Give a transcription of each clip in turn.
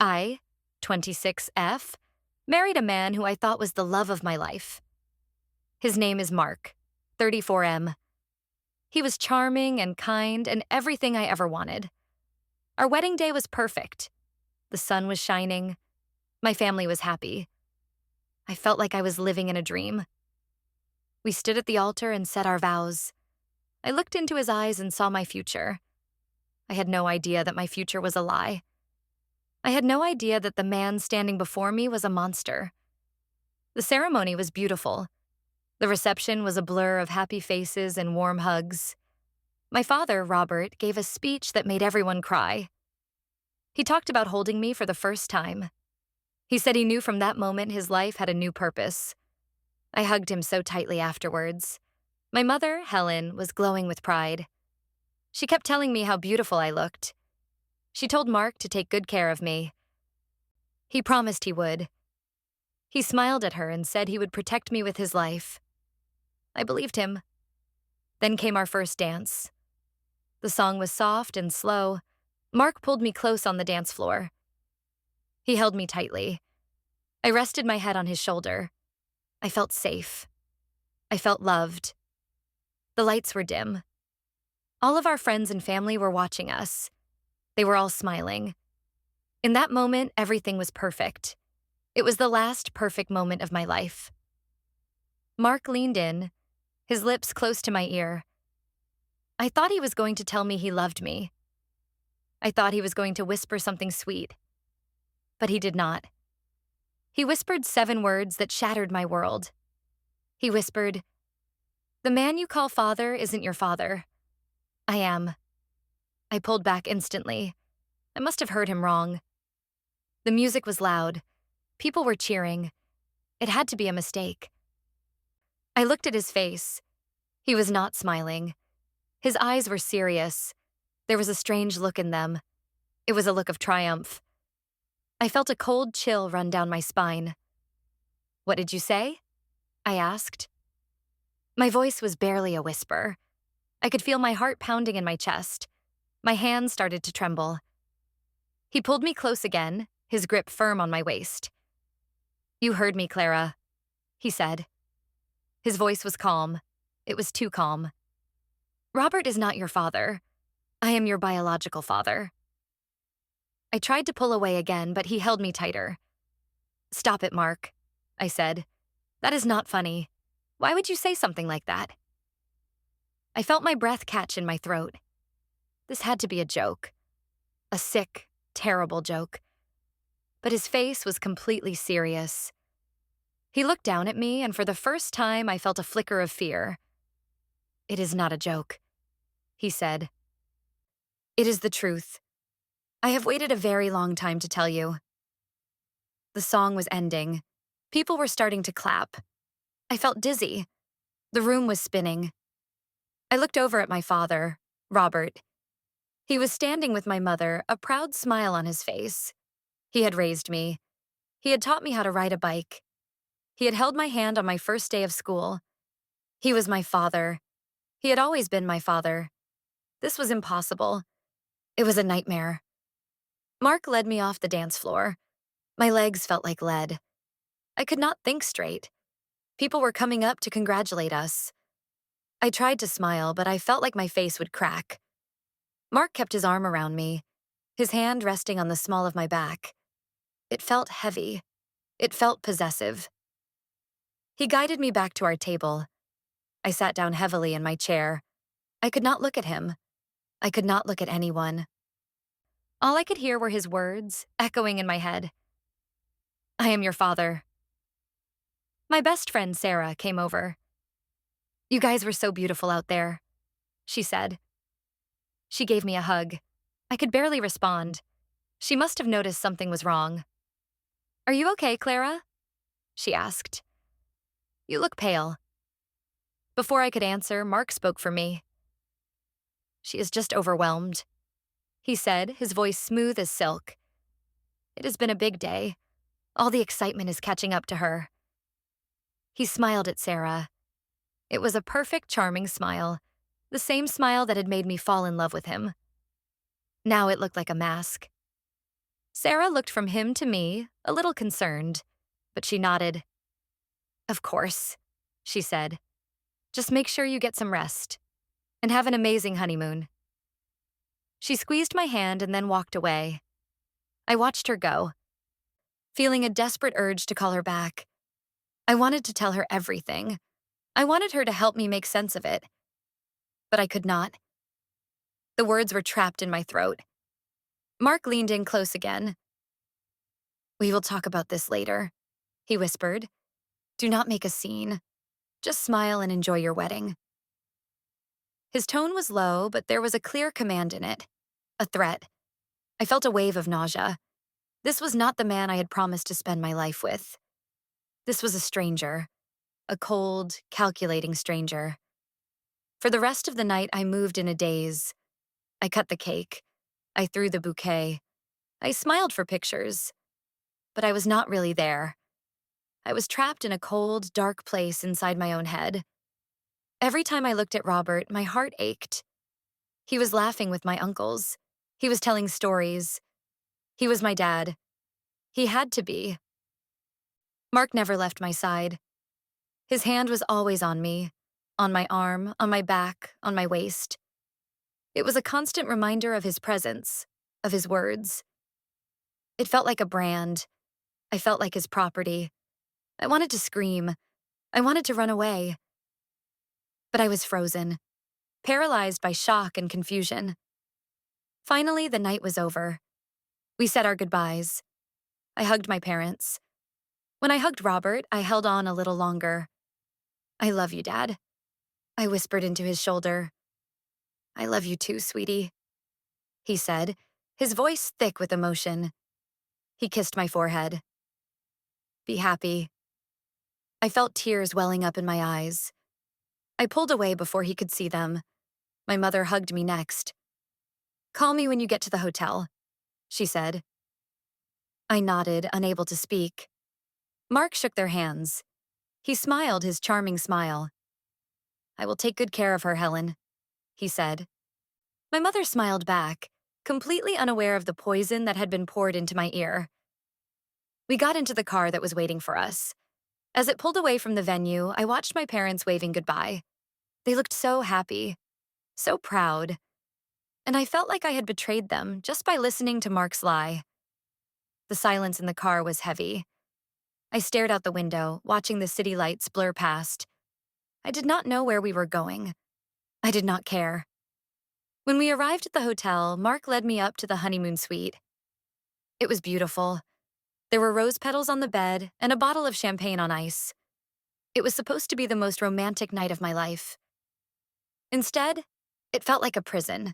I, 26F, married a man who I thought was the love of my life. His name is Mark, 34M. He was charming and kind and everything I ever wanted. Our wedding day was perfect. The sun was shining. My family was happy. I felt like I was living in a dream. We stood at the altar and said our vows. I looked into his eyes and saw my future. I had no idea that my future was a lie. I had no idea that the man standing before me was a monster. The ceremony was beautiful. The reception was a blur of happy faces and warm hugs. My father, Robert, gave a speech that made everyone cry. He talked about holding me for the first time. He said he knew from that moment his life had a new purpose. I hugged him so tightly afterwards. My mother, Helen, was glowing with pride. She kept telling me how beautiful I looked. She told Mark to take good care of me. He promised he would. He smiled at her and said he would protect me with his life. I believed him. Then came our first dance. The song was soft and slow. Mark pulled me close on the dance floor. He held me tightly. I rested my head on his shoulder. I felt safe. I felt loved. The lights were dim. All of our friends and family were watching us. They were all smiling. In that moment, everything was perfect. It was the last perfect moment of my life. Mark leaned in, his lips close to my ear. I thought he was going to tell me he loved me. I thought he was going to whisper something sweet. But he did not. He whispered 7 words that shattered my world. He whispered, "The man you call father isn't your father." I am. I pulled back instantly. I must have heard him wrong. The music was loud. People were cheering. It had to be a mistake. I looked at his face. He was not smiling. His eyes were serious. There was a strange look in them. It was a look of triumph. I felt a cold chill run down my spine. "What did you say?" I asked. My voice was barely a whisper. I could feel my heart pounding in my chest. My hands started to tremble. He pulled me close again, his grip firm on my waist. "You heard me, Clara," he said. His voice was calm. It was too calm. "Robert is not your father. I am your biological father." I tried to pull away again, but he held me tighter. "Stop it, Mark," I said. "That is not funny. Why would you say something like that?" I felt my breath catch in my throat. This had to be a joke. A sick, terrible joke. But his face was completely serious. He looked down at me, and for the first time I felt a flicker of fear. "It is not a joke," he said. "It is the truth. I have waited a very long time to tell you." The song was ending. People were starting to clap. I felt dizzy. The room was spinning. I looked over at my father, Robert. He was standing with my mother, a proud smile on his face. He had raised me. He had taught me how to ride a bike. He had held my hand on my first day of school. He was my father. He had always been my father. This was impossible. It was a nightmare. Mark led me off the dance floor. My legs felt like lead. I could not think straight. People were coming up to congratulate us. I tried to smile, but I felt like my face would crack. Mark kept his arm around me, his hand resting on the small of my back. It felt heavy. It felt possessive. He guided me back to our table. I sat down heavily in my chair. I could not look at him. I could not look at anyone. All I could hear were his words, echoing in my head. "I am your father." My best friend, Sarah, came over. "You guys were so beautiful out there," she said. She gave me a hug. I could barely respond. She must have noticed something was wrong. "Are you okay, Clara?" she asked. "You look pale." Before I could answer, Mark spoke for me. "She is just overwhelmed," he said, his voice smooth as silk. "It has been a big day. All the excitement is catching up to her." He smiled at Sarah. It was a perfect, charming smile, the same smile that had made me fall in love with him. Now it looked like a mask. Sarah looked from him to me, a little concerned, but she nodded. Of course, she said. Just make sure you get some rest and have an amazing honeymoon. She squeezed my hand and then walked away. I watched her go, feeling a desperate urge to call her back. I wanted to tell her everything. I wanted her to help me make sense of it. But I could not. The words were trapped in my throat. Mark leaned in close again. We will talk about this later, he whispered. Do not make a scene. Just smile and enjoy your wedding. His tone was low, but there was a clear command in it. A threat. I felt a wave of nausea. This was not the man I had promised to spend my life with. This was a stranger. A cold, calculating stranger. For the rest of the night, I moved in a daze. I cut the cake. I threw the bouquet. I smiled for pictures. But I was not really there. I was trapped in a cold, dark place inside my own head. Every time I looked at Robert, my heart ached. He was laughing with my uncles. He was telling stories. He was my dad. He had to be. Mark never left my side. His hand was always on me, on my arm, on my back, on my waist. It was a constant reminder of his presence, of his words. It felt like a brand. I felt like his property. I wanted to scream. I wanted to run away. But I was frozen, paralyzed by shock and confusion. Finally, the night was over. We said our goodbyes. I hugged my parents. When I hugged Robert, I held on a little longer. I love you, Dad. I whispered into his shoulder. I love you too, sweetie, he said, his voice thick with emotion. He kissed my forehead. Be happy. I felt tears welling up in my eyes. I pulled away before he could see them. My mother hugged me next. Call me when you get to the hotel, she said. I nodded, unable to speak. Mark shook their hands. He smiled his charming smile. I will take good care of her, Helen, he said. My mother smiled back, completely unaware of the poison that had been poured into my ear. We got into the car that was waiting for us. As it pulled away from the venue, I watched my parents waving goodbye. They looked so happy, so proud. And I felt like I had betrayed them just by listening to Mark's lie. The silence in the car was heavy. I stared out the window, watching the city lights blur past. I did not know where we were going. I did not care. When we arrived at the hotel, Mark led me up to the honeymoon suite. It was beautiful. There were rose petals on the bed and a bottle of champagne on ice. It was supposed to be the most romantic night of my life. Instead, it felt like a prison.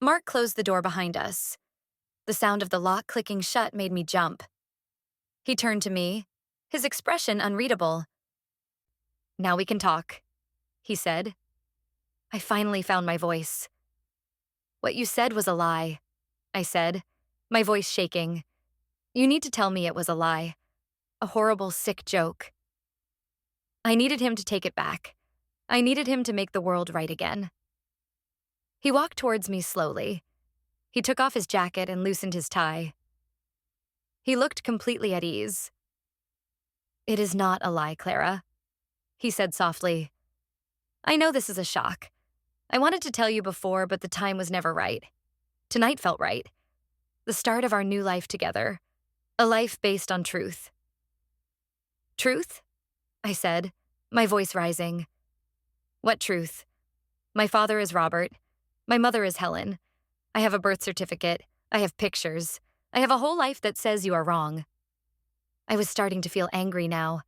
Mark closed the door behind us. The sound of the lock clicking shut made me jump. He turned to me, his expression unreadable. Now we can talk, he said. I finally found my voice. What you said was a lie, I said, my voice shaking. You need to tell me it was a lie. A horrible, sick joke. I needed him to take it back. I needed him to make the world right again. He walked towards me slowly. He took off his jacket and loosened his tie. He looked completely at ease. It is not a lie, Clara, he said softly. I know this is a shock. I wanted to tell you before, but the time was never right. Tonight felt right. The start of our new life together. A life based on truth. Truth? I said, my voice rising. What truth? My father is Robert. My mother is Helen. I have a birth certificate. I have pictures. I have a whole life that says you are wrong. I was starting to feel angry now.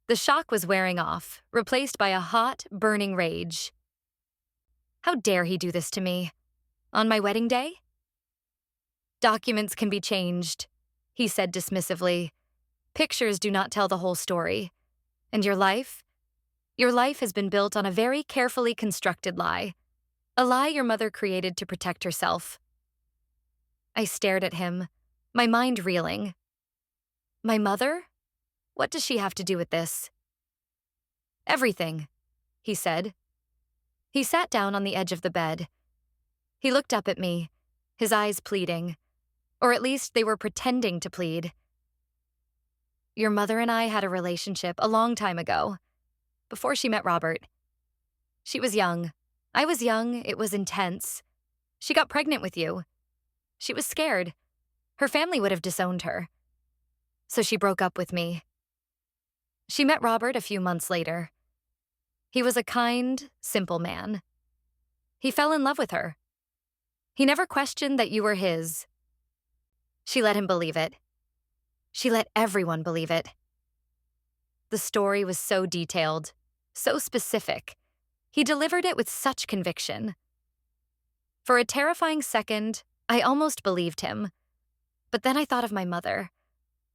The shock was wearing off, replaced by a hot, burning rage. How dare he do this to me? On my wedding day? Documents can be changed, he said dismissively. Pictures do not tell the whole story. And your life? Your life has been built on a very carefully constructed lie. A lie your mother created to protect herself. I stared at him, my mind reeling. My mother? What does she have to do with this? Everything, he said. He sat down on the edge of the bed. He looked up at me, his eyes pleading. Or at least they were pretending to plead. Your mother and I had a relationship a long time ago, before she met Robert. She was young. I was young. It was intense. She got pregnant with you. She was scared. Her family would have disowned her. So she broke up with me. She met Robert a few months later. He was a kind, simple man. He fell in love with her. He never questioned that you were his. She let him believe it. She let everyone believe it. The story was so detailed, so specific. He delivered it with such conviction. For a terrifying second, I almost believed him. But then I thought of my mother,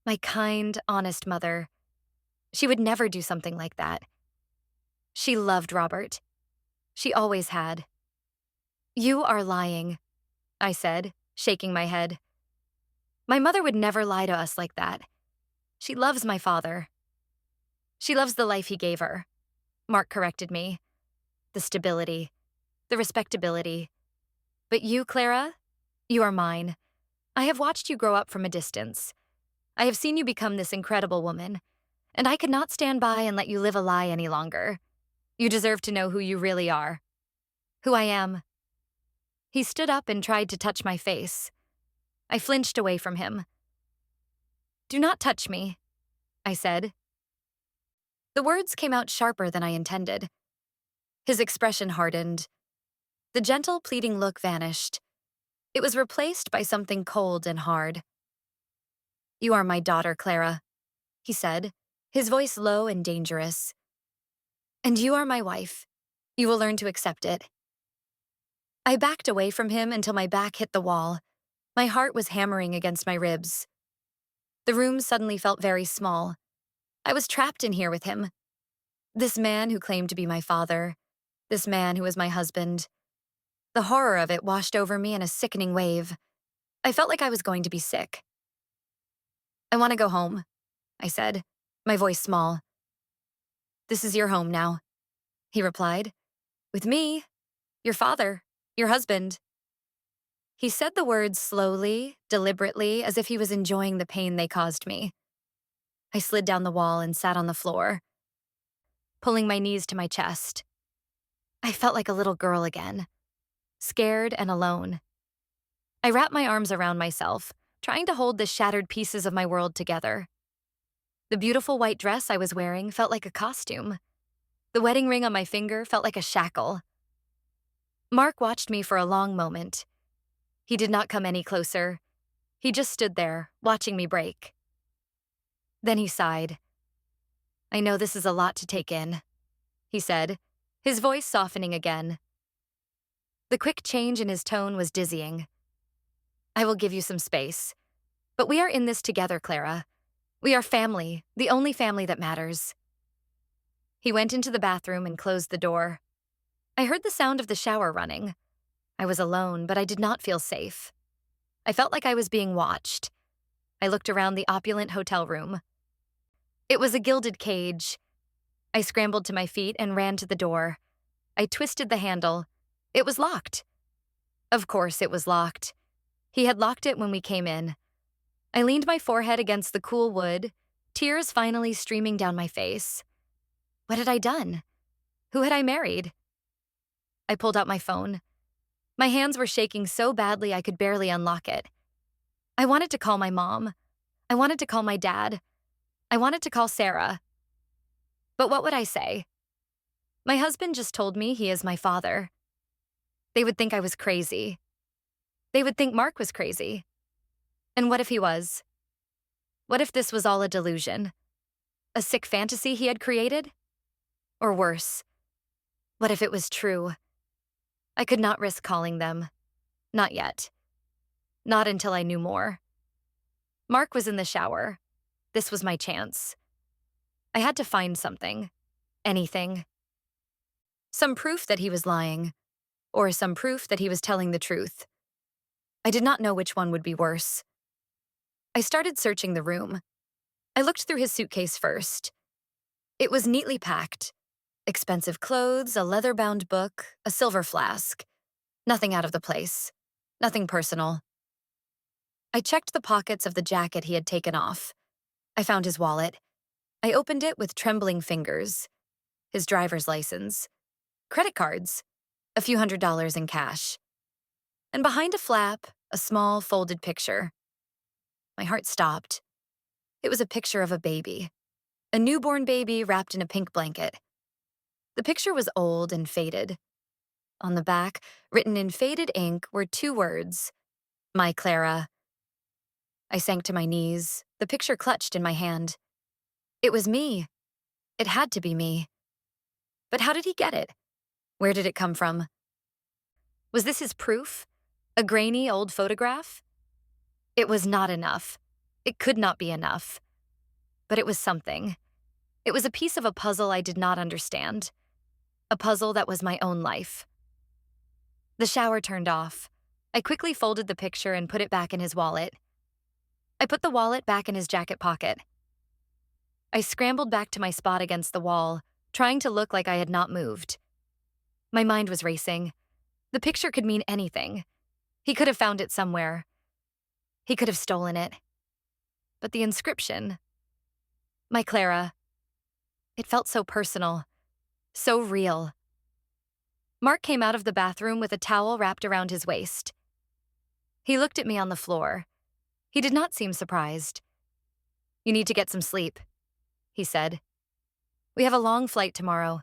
my kind, honest mother. She would never do something like that. She loved Robert. She always had. You are lying, I said, shaking my head. My mother would never lie to us like that. She loves my father. She loves the life he gave her. Mark corrected me. The stability, the respectability. But you, Clara, you are mine. I have watched you grow up from a distance. I have seen you become this incredible woman, and I could not stand by and let you live a lie any longer. You deserve to know who you really are. Who I am. He stood up and tried to touch my face. I flinched away from him. Do not touch me, I said. The words came out sharper than I intended. His expression hardened. The gentle, pleading look vanished. It was replaced by something cold and hard. You are my daughter, Clara, he said, his voice low and dangerous. And you are my wife. You will learn to accept it. I backed away from him until my back hit the wall. My heart was hammering against my ribs. The room suddenly felt very small. I was trapped in here with him. This man who claimed to be my father. This man who was my husband. The horror of it washed over me in a sickening wave. I felt like I was going to be sick. I want to go home, I said, my voice small. This is your home now, he replied. With me, your father, your husband. He said the words slowly, deliberately, as if he was enjoying the pain they caused me. I slid down the wall and sat on the floor, pulling my knees to my chest. I felt like a little girl again, scared and alone. I wrapped my arms around myself, trying to hold the shattered pieces of my world together. The beautiful white dress I was wearing felt like a costume. The wedding ring on my finger felt like a shackle. Mark watched me for a long moment. He did not come any closer. He just stood there, watching me break. Then he sighed. I know this is a lot to take in, he said, his voice softening again. The quick change in his tone was dizzying. I will give you some space. But we are in this together, Clara. We are family, the only family that matters. He went into the bathroom and closed the door. I heard the sound of the shower running. I was alone, but I did not feel safe. I felt like I was being watched. I looked around the opulent hotel room. It was a gilded cage. I scrambled to my feet and ran to the door. I twisted the handle. It was locked. Of course it was locked. He had locked it when we came in. I leaned my forehead against the cool wood, tears finally streaming down my face. What had I done? Who had I married? I pulled out my phone. My hands were shaking so badly I could barely unlock it. I wanted to call my mom. I wanted to call my dad. I wanted to call Sarah. But what would I say? My husband just told me he is my father. They would think I was crazy. They would think Mark was crazy. And what if he was? What if this was all a delusion? A sick fantasy he had created? Or worse, what if it was true? I could not risk calling them. Not yet. Not until I knew more. Mark was in the shower. This was my chance. I had to find something. Anything. Some proof that he was lying. Or some proof that he was telling the truth. I did not know which one would be worse. I started searching the room. I looked through his suitcase first. It was neatly packed. Expensive clothes, a leather-bound book, a silver flask. Nothing out of the place. Nothing personal. I checked the pockets of the jacket he had taken off. I found his wallet. I opened it with trembling fingers. His driver's license, credit cards, a few $100s in cash. And behind a flap, a small folded picture. My heart stopped. It was a picture of a baby. A newborn baby wrapped in a pink blanket. The picture was old and faded. On the back, written in faded ink, were 2 words, "My Clara." I sank to my knees, the picture clutched in my hand. It was me. It had to be me. But how did he get it? Where did it come from? Was this his proof? A grainy old photograph? It was not enough. It could not be enough. But it was something. It was a piece of a puzzle I did not understand. A puzzle that was my own life. The shower turned off. I quickly folded the picture and put it back in his wallet. I put the wallet back in his jacket pocket. I scrambled back to my spot against the wall, trying to look like I had not moved. My mind was racing. The picture could mean anything. He could have found it somewhere. He could have stolen it. But the inscription, "My Clara," it felt so personal, so real. Mark came out of the bathroom with a towel wrapped around his waist. He looked at me on the floor. He did not seem surprised. "You need to get some sleep," he said. "We have a long flight tomorrow."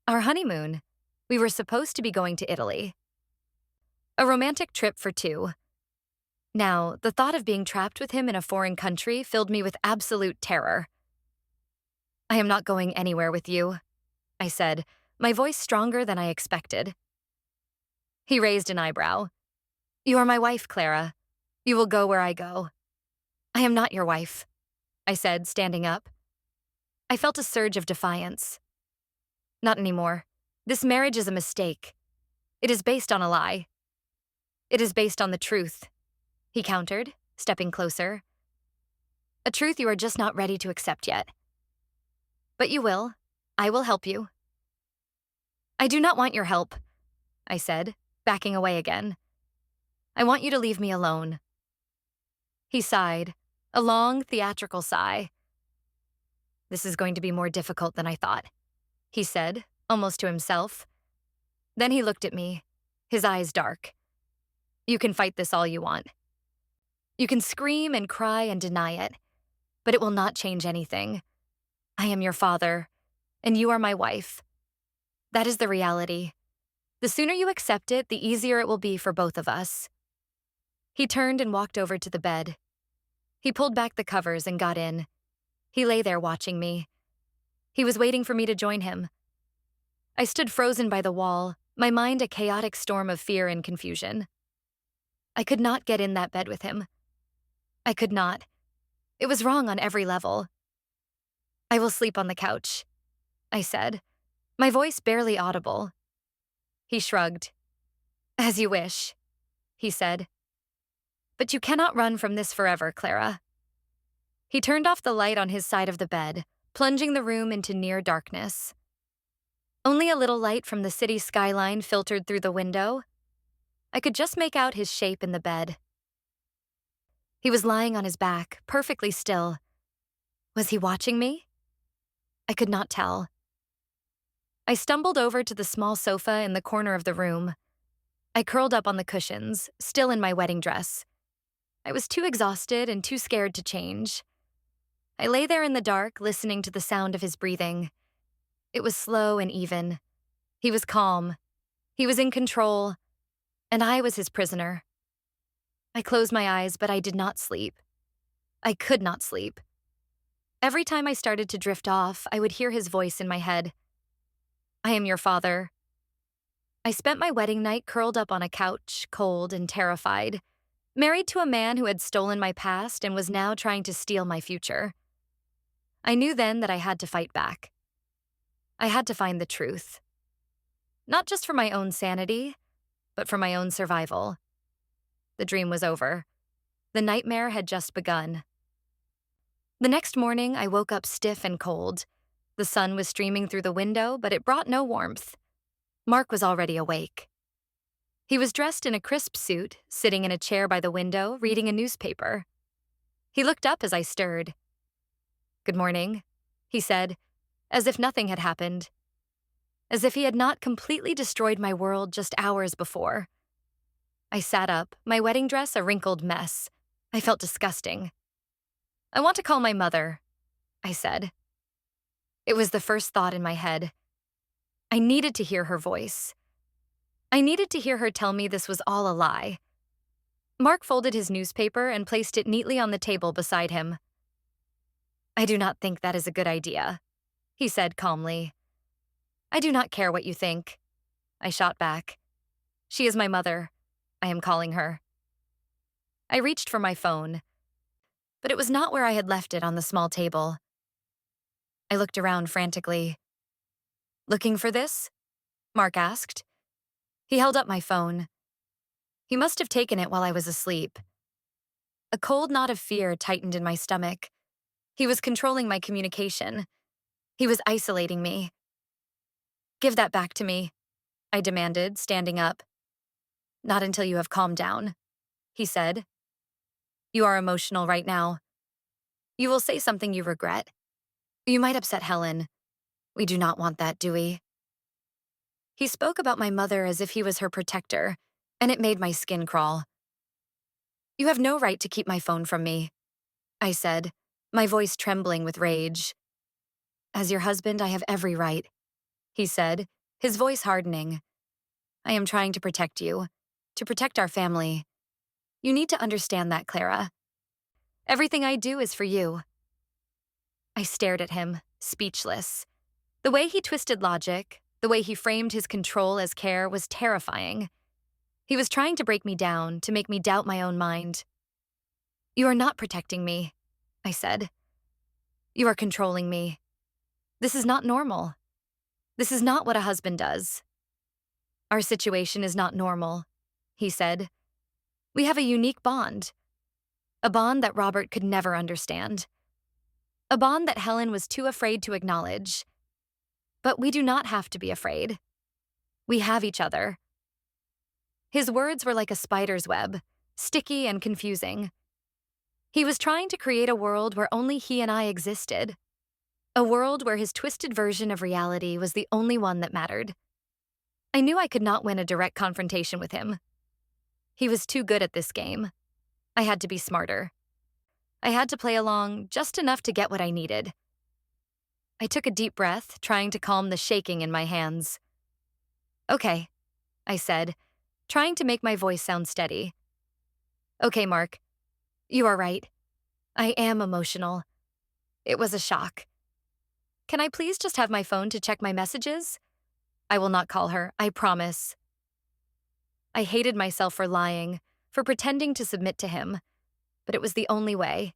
Our honeymoon. We were supposed to be going to Italy. A romantic trip for 2. Now, the thought of being trapped with him in a foreign country filled me with absolute terror. "I am not going anywhere with you," I said, my voice stronger than I expected. He raised an eyebrow. "You are my wife, Clara. You will go where I go." "I am not your wife," I said, standing up. I felt a surge of defiance. "Not anymore. This marriage is a mistake. It is based on a lie." "It is based on the truth," he countered, stepping closer. "A truth you are just not ready to accept yet. But you will. I will help you." "I do not want your help," I said, backing away again. "I want you to leave me alone." He sighed, a long, theatrical sigh. "This is going to be more difficult than I thought," he said, almost to himself. Then he looked at me, his eyes dark. "You can fight this all you want. You can scream and cry and deny it, but it will not change anything. I am your father, and you are my wife. That is the reality. The sooner you accept it, the easier it will be for both of us." He turned and walked over to the bed. He pulled back the covers and got in. He lay there watching me. He was waiting for me to join him. I stood frozen by the wall, my mind a chaotic storm of fear and confusion. I could not get in that bed with him. I could not. It was wrong on every level. "I will sleep on the couch," I said, my voice barely audible. He shrugged. "As you wish," he said. "But you cannot run from this forever, Clara." He turned off the light on his side of the bed, plunging the room into near darkness. Only a little light from the city skyline filtered through the window. I could just make out his shape in the bed. He was lying on his back, perfectly still. Was he watching me? I could not tell. I stumbled over to the small sofa in the corner of the room. I curled up on the cushions, still in my wedding dress. I was too exhausted and too scared to change. I lay there in the dark, listening to the sound of his breathing. It was slow and even. He was calm. He was in control. And I was his prisoner. I closed my eyes, but I did not sleep. I could not sleep. Every time I started to drift off, I would hear his voice in my head. "I am your father." I spent my wedding night curled up on a couch, cold and terrified, married to a man who had stolen my past and was now trying to steal my future. I knew then that I had to fight back. I had to find the truth. Not just for my own sanity, but for my own survival. The dream was over. The nightmare had just begun. The next morning, I woke up stiff and cold. The sun was streaming through the window, but it brought no warmth. Mark was already awake. He was dressed in a crisp suit, sitting in a chair by the window, reading a newspaper. He looked up as I stirred. "Good morning," he said, as if nothing had happened. As if he had not completely destroyed my world just hours before. I sat up, my wedding dress a wrinkled mess. I felt disgusting. "I want to call my mother," I said. It was the first thought in my head. I needed to hear her voice. I needed to hear her tell me this was all a lie. Mark folded his newspaper and placed it neatly on the table beside him. "I do not think that is a good idea," he said calmly. "I do not care what you think," I shot back. "She is my mother. I am calling her." I reached for my phone, but it was not where I had left it on the small table. I looked around frantically. "Looking for this?" Mark asked. He held up my phone. He must have taken it while I was asleep. A cold knot of fear tightened in my stomach. He was controlling my communication. He was isolating me. "Give that back to me," I demanded, standing up. "Not until you have calmed down," he said. "You are emotional right now. You will say something you regret. You might upset Helen. We do not want that, do we?" He spoke about my mother as if he was her protector, and it made my skin crawl. "You have no right to keep my phone from me," I said, my voice trembling with rage. "As your husband, I have every right," he said, his voice hardening. "I am trying to protect you, to protect our family. You need to understand that, Clara. Everything I do is for you." I stared at him, speechless. The way he twisted logic, the way he framed his control as care was terrifying. He was trying to break me down, to make me doubt my own mind. "You are not protecting me," I said. "You are controlling me. This is not normal. This is not what a husband does." "Our situation is not normal," he said. "We have a unique bond. A bond that Robert could never understand. A bond that Helen was too afraid to acknowledge. But we do not have to be afraid. We have each other." His words were like a spider's web, sticky and confusing. He was trying to create a world where only he and I existed. A world where his twisted version of reality was the only one that mattered. I knew I could not win a direct confrontation with him. He was too good at this game. I had to be smarter. I had to play along just enough to get what I needed. I took a deep breath, trying to calm the shaking in my hands. "Okay," I said, trying to make my voice sound steady. "Okay, Mark. You are right. I am emotional. It was a shock. Can I please just have my phone to check my messages? I will not call her, I promise." I hated myself for lying, for pretending to submit to him, but it was the only way.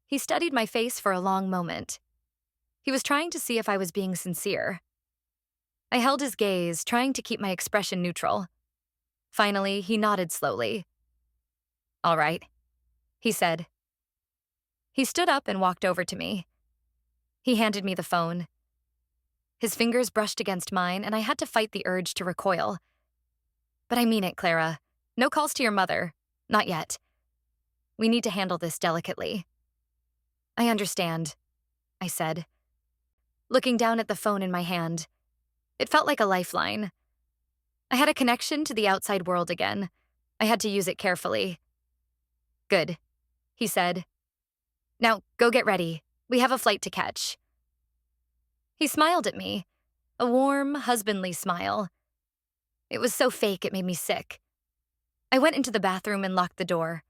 He studied my face for a long moment. He was trying to see if I was being sincere. I held his gaze, trying to keep my expression neutral. Finally, he nodded slowly. "All right," he said. He stood up and walked over to me. He handed me the phone. His fingers brushed against mine, and I had to fight the urge to recoil. "But I mean it, Clara. No calls to your mother. Not yet. We need to handle this delicately." "I understand," I said, looking down at the phone in my hand. It felt like a lifeline. I had a connection to the outside world again. I had to use it carefully. "Good," he said. "Now, go get ready. We have a flight to catch." He smiled at me, a warm, husbandly smile. It was so fake it made me sick. I went into the bathroom and locked the door.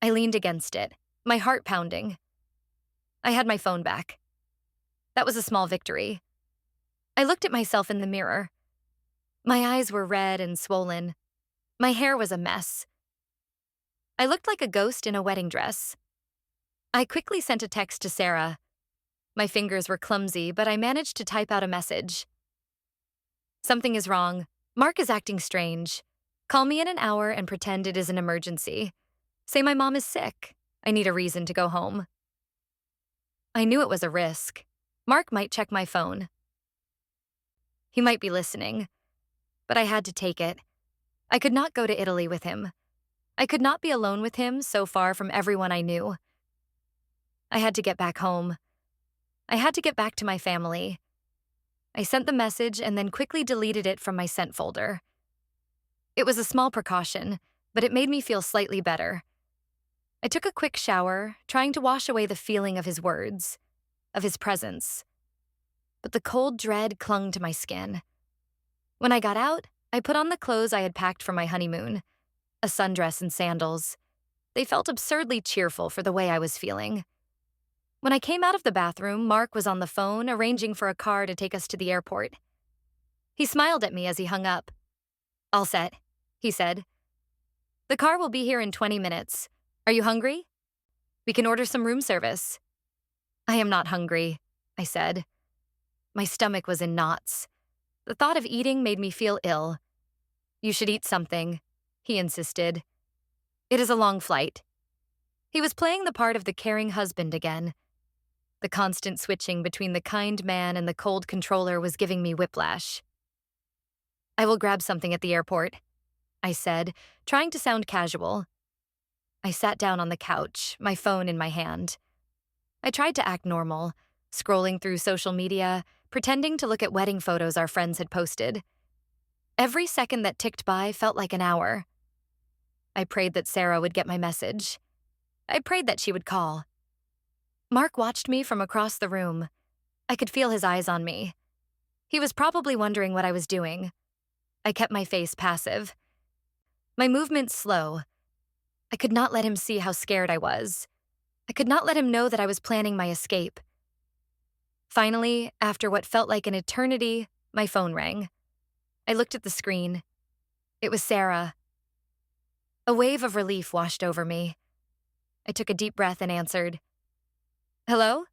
I leaned against it, my heart pounding. I had my phone back. That was a small victory. I looked at myself in the mirror. My eyes were red and swollen. My hair was a mess. I looked like a ghost in a wedding dress. I quickly sent a text to Sarah. My fingers were clumsy, but I managed to type out a message. "Something is wrong. Mark is acting strange. Call me in an hour and pretend it is an emergency. Say my mom is sick. I need a reason to go home." I knew it was a risk. Mark might check my phone. He might be listening, but I had to take it. I could not go to Italy with him. I could not be alone with him so far from everyone I knew. I had to get back home. I had to get back to my family. I sent the message and then quickly deleted it from my sent folder. It was a small precaution, but it made me feel slightly better. I took a quick shower, trying to wash away the feeling of his words, of his presence. But the cold dread clung to my skin. When I got out, I put on the clothes I had packed for my honeymoon, a sundress and sandals. They felt absurdly cheerful for the way I was feeling. When I came out of the bathroom, Mark was on the phone, arranging for a car to take us to the airport. He smiled at me as he hung up. "All set," he said. "The car will be here in 20 minutes. Are you hungry? We can order some room service." "I am not hungry," I said. My stomach was in knots. The thought of eating made me feel ill. "You should eat something," he insisted. "It is a long flight." He was playing the part of the caring husband again. The constant switching between the kind man and the cold controller was giving me whiplash. "I will grab something at the airport," I said, trying to sound casual. I sat down on the couch, my phone in my hand. I tried to act normal, scrolling through social media, pretending to look at wedding photos our friends had posted. Every second that ticked by felt like an hour. I prayed that Sarah would get my message. I prayed that she would call. Mark watched me from across the room. I could feel his eyes on me. He was probably wondering what I was doing. I kept my face passive. My movements slow. I could not let him see how scared I was. I could not let him know that I was planning my escape. Finally, after what felt like an eternity, my phone rang. I looked at the screen. It was Sarah. A wave of relief washed over me. I took a deep breath and answered. "Hello?"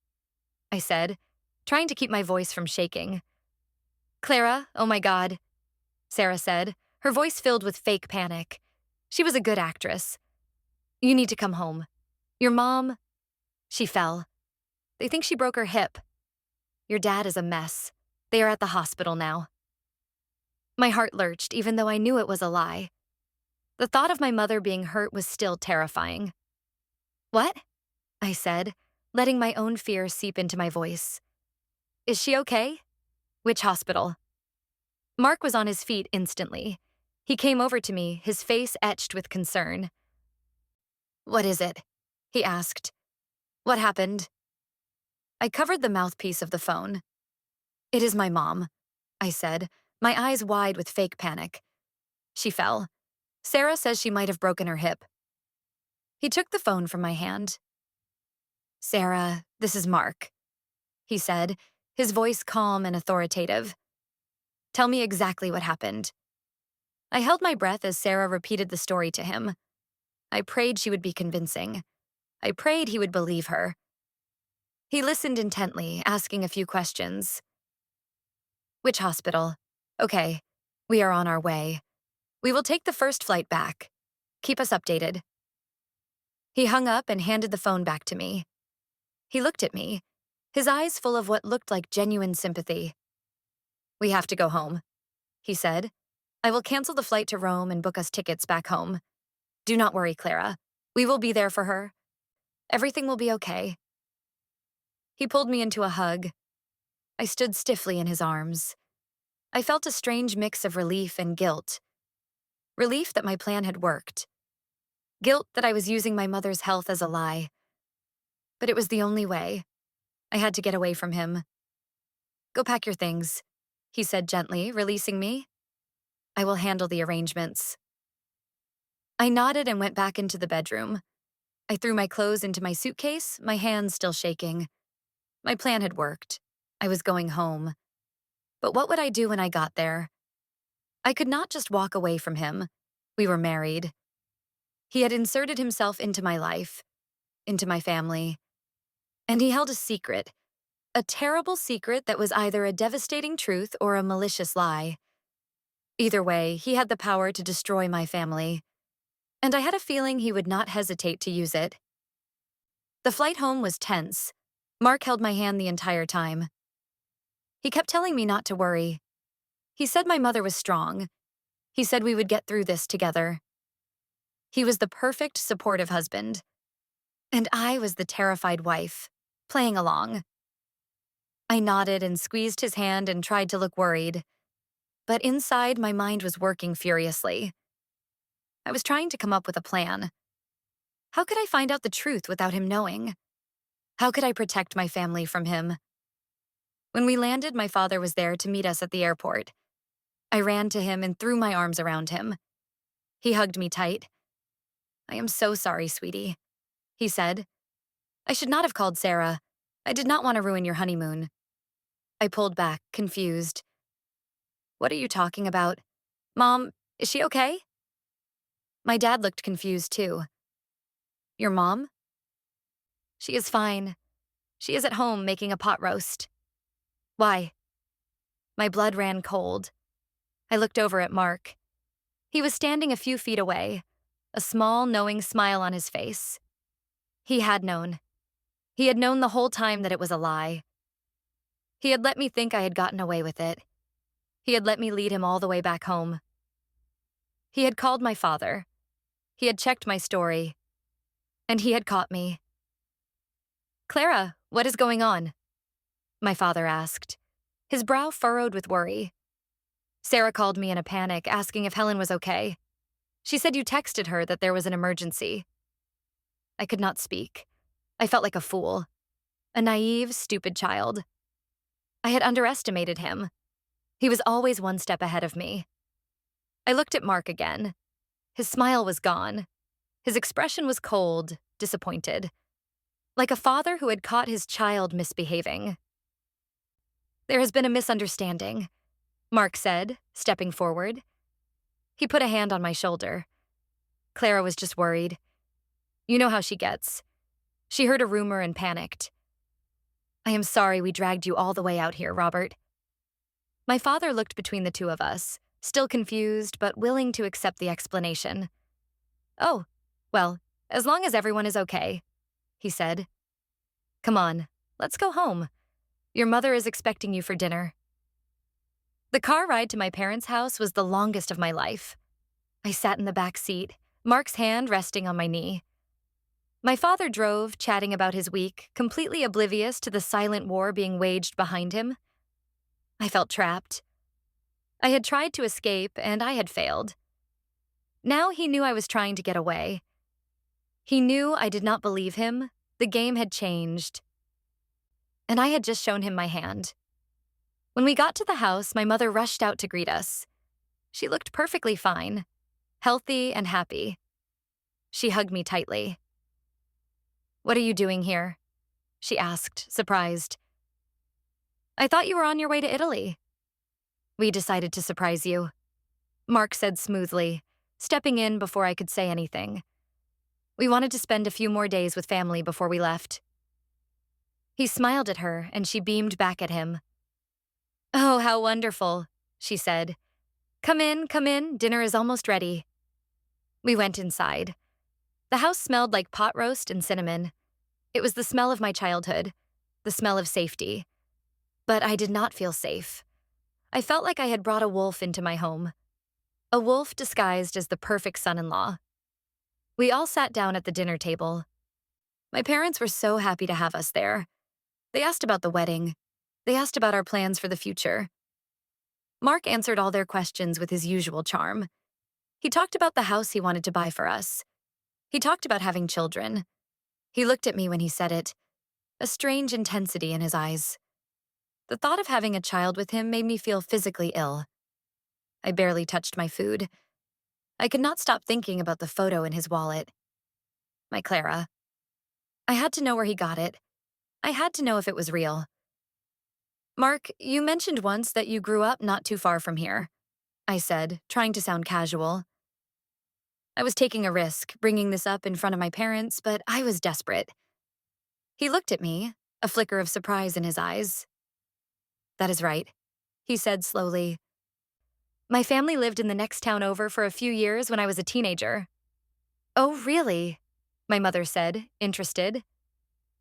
I said, trying to keep my voice from shaking. "Clara, oh my God," Sarah said, her voice filled with fake panic. She was a good actress. "You need to come home. Your mom, she fell. They think she broke her hip. Your dad is a mess. They are at the hospital now." My heart lurched, even though I knew it was a lie. The thought of my mother being hurt was still terrifying. "What?" I said, letting my own fear seep into my voice. "Is she okay? Which hospital?" Mark was on his feet instantly. He came over to me, his face etched with concern. "What is it?" he asked. "What happened?" I covered the mouthpiece of the phone. "It is my mom," I said, my eyes wide with fake panic. "She fell. Sarah says she might have broken her hip." He took the phone from my hand. "Sarah, this is Mark," he said, his voice calm and authoritative. "Tell me exactly what happened." I held my breath as Sarah repeated the story to him. I prayed she would be convincing. I prayed he would believe her. He listened intently, asking a few questions. "Which hospital? Okay, we are on our way. We will take the first flight back. Keep us updated." He hung up and handed the phone back to me. He looked at me, his eyes full of what looked like genuine sympathy. "We have to go home," he said. "I will cancel the flight to Rome and book us tickets back home. Do not worry, Clara. We will be there for her. Everything will be okay." He pulled me into a hug. I stood stiffly in his arms. I felt a strange mix of relief and guilt. Relief that my plan had worked. Guilt that I was using my mother's health as a lie. But it was the only way. I had to get away from him. "Go pack your things," he said gently, releasing me. "I will handle the arrangements." I nodded and went back into the bedroom. I threw my clothes into my suitcase, my hands still shaking. My plan had worked. I was going home. But what would I do when I got there? I could not just walk away from him. We were married. He had inserted himself into my life, into my family. And he held a secret, a terrible secret that was either a devastating truth or a malicious lie. Either way, he had the power to destroy my family. And I had a feeling he would not hesitate to use it. The flight home was tense. Mark held my hand the entire time. He kept telling me not to worry. He said my mother was strong. He said we would get through this together. He was the perfect, supportive husband. And I was the terrified wife, playing along. I nodded and squeezed his hand and tried to look worried. But inside, my mind was working furiously. I was trying to come up with a plan. How could I find out the truth without him knowing? How could I protect my family from him? When we landed, my father was there to meet us at the airport. I ran to him and threw my arms around him. He hugged me tight. "I am so sorry, sweetie," he said. "I should not have called Sarah. I did not want to ruin your honeymoon." I pulled back, confused. "What are you talking about? Mom, is she okay?" My dad looked confused too. "Your mom?" "She is fine. She is at home making a pot roast." "Why?" My blood ran cold. I looked over at Mark. He was standing a few feet away, a small, knowing smile on his face. He had known. He had known the whole time that it was a lie. He had let me think I had gotten away with it. He had let me lead him all the way back home. He had called my father. He had checked my story. And he had caught me. "Clara, what is going on?" my father asked, his brow furrowed with worry. "Sarah called me in a panic, asking if Helen was okay. She said you texted her that there was an emergency." I could not speak. I felt like a fool. A naive, stupid child. I had underestimated him. He was always one step ahead of me. I looked at Mark again. His smile was gone. His expression was cold, disappointed. Like a father who had caught his child misbehaving. "There has been a misunderstanding," Mark said, stepping forward. He put a hand on my shoulder. "Clara was just worried. You know how she gets. She heard a rumor and panicked. I am sorry we dragged you all the way out here, Robert." My father looked between the two of us, still confused but willing to accept the explanation. "Oh, well, as long as everyone is okay," he said. "Come on, let's go home. Your mother is expecting you for dinner." The car ride to my parents' house was the longest of my life. I sat in the back seat, Mark's hand resting on my knee. My father drove, chatting about his week, completely oblivious to the silent war being waged behind him. I felt trapped. I had tried to escape, and I had failed. Now he knew I was trying to get away. He knew I did not believe him. The game had changed. And I had just shown him my hand. When we got to the house, my mother rushed out to greet us. She looked perfectly fine, healthy and happy. She hugged me tightly. "What are you doing here?" she asked, surprised. "I thought you were on your way to Italy." "We decided to surprise you," Mark said smoothly, stepping in before I could say anything. "We wanted to spend a few more days with family before we left." He smiled at her, and she beamed back at him. "Oh, how wonderful," she said. Come in, dinner is almost ready." We went inside. The house smelled like pot roast and cinnamon. It was the smell of my childhood, the smell of safety. But I did not feel safe. I felt like I had brought a wolf into my home. A wolf disguised as the perfect son-in-law. We all sat down at the dinner table. My parents were so happy to have us there. They asked about the wedding. They asked about our plans for the future. Mark answered all their questions with his usual charm. He talked about the house he wanted to buy for us. He talked about having children. He looked at me when he said it, a strange intensity in his eyes. The thought of having a child with him made me feel physically ill. I barely touched my food. I could not stop thinking about the photo in his wallet. My Clara. I had to know where he got it. I had to know if it was real. "Mark, you mentioned once that you grew up not too far from here," I said, trying to sound casual. I was taking a risk, bringing this up in front of my parents, but I was desperate. He looked at me, a flicker of surprise in his eyes. "That is right," he said slowly. "My family lived in the next town over for a few years when I was a teenager." "Oh, really?" my mother said, interested.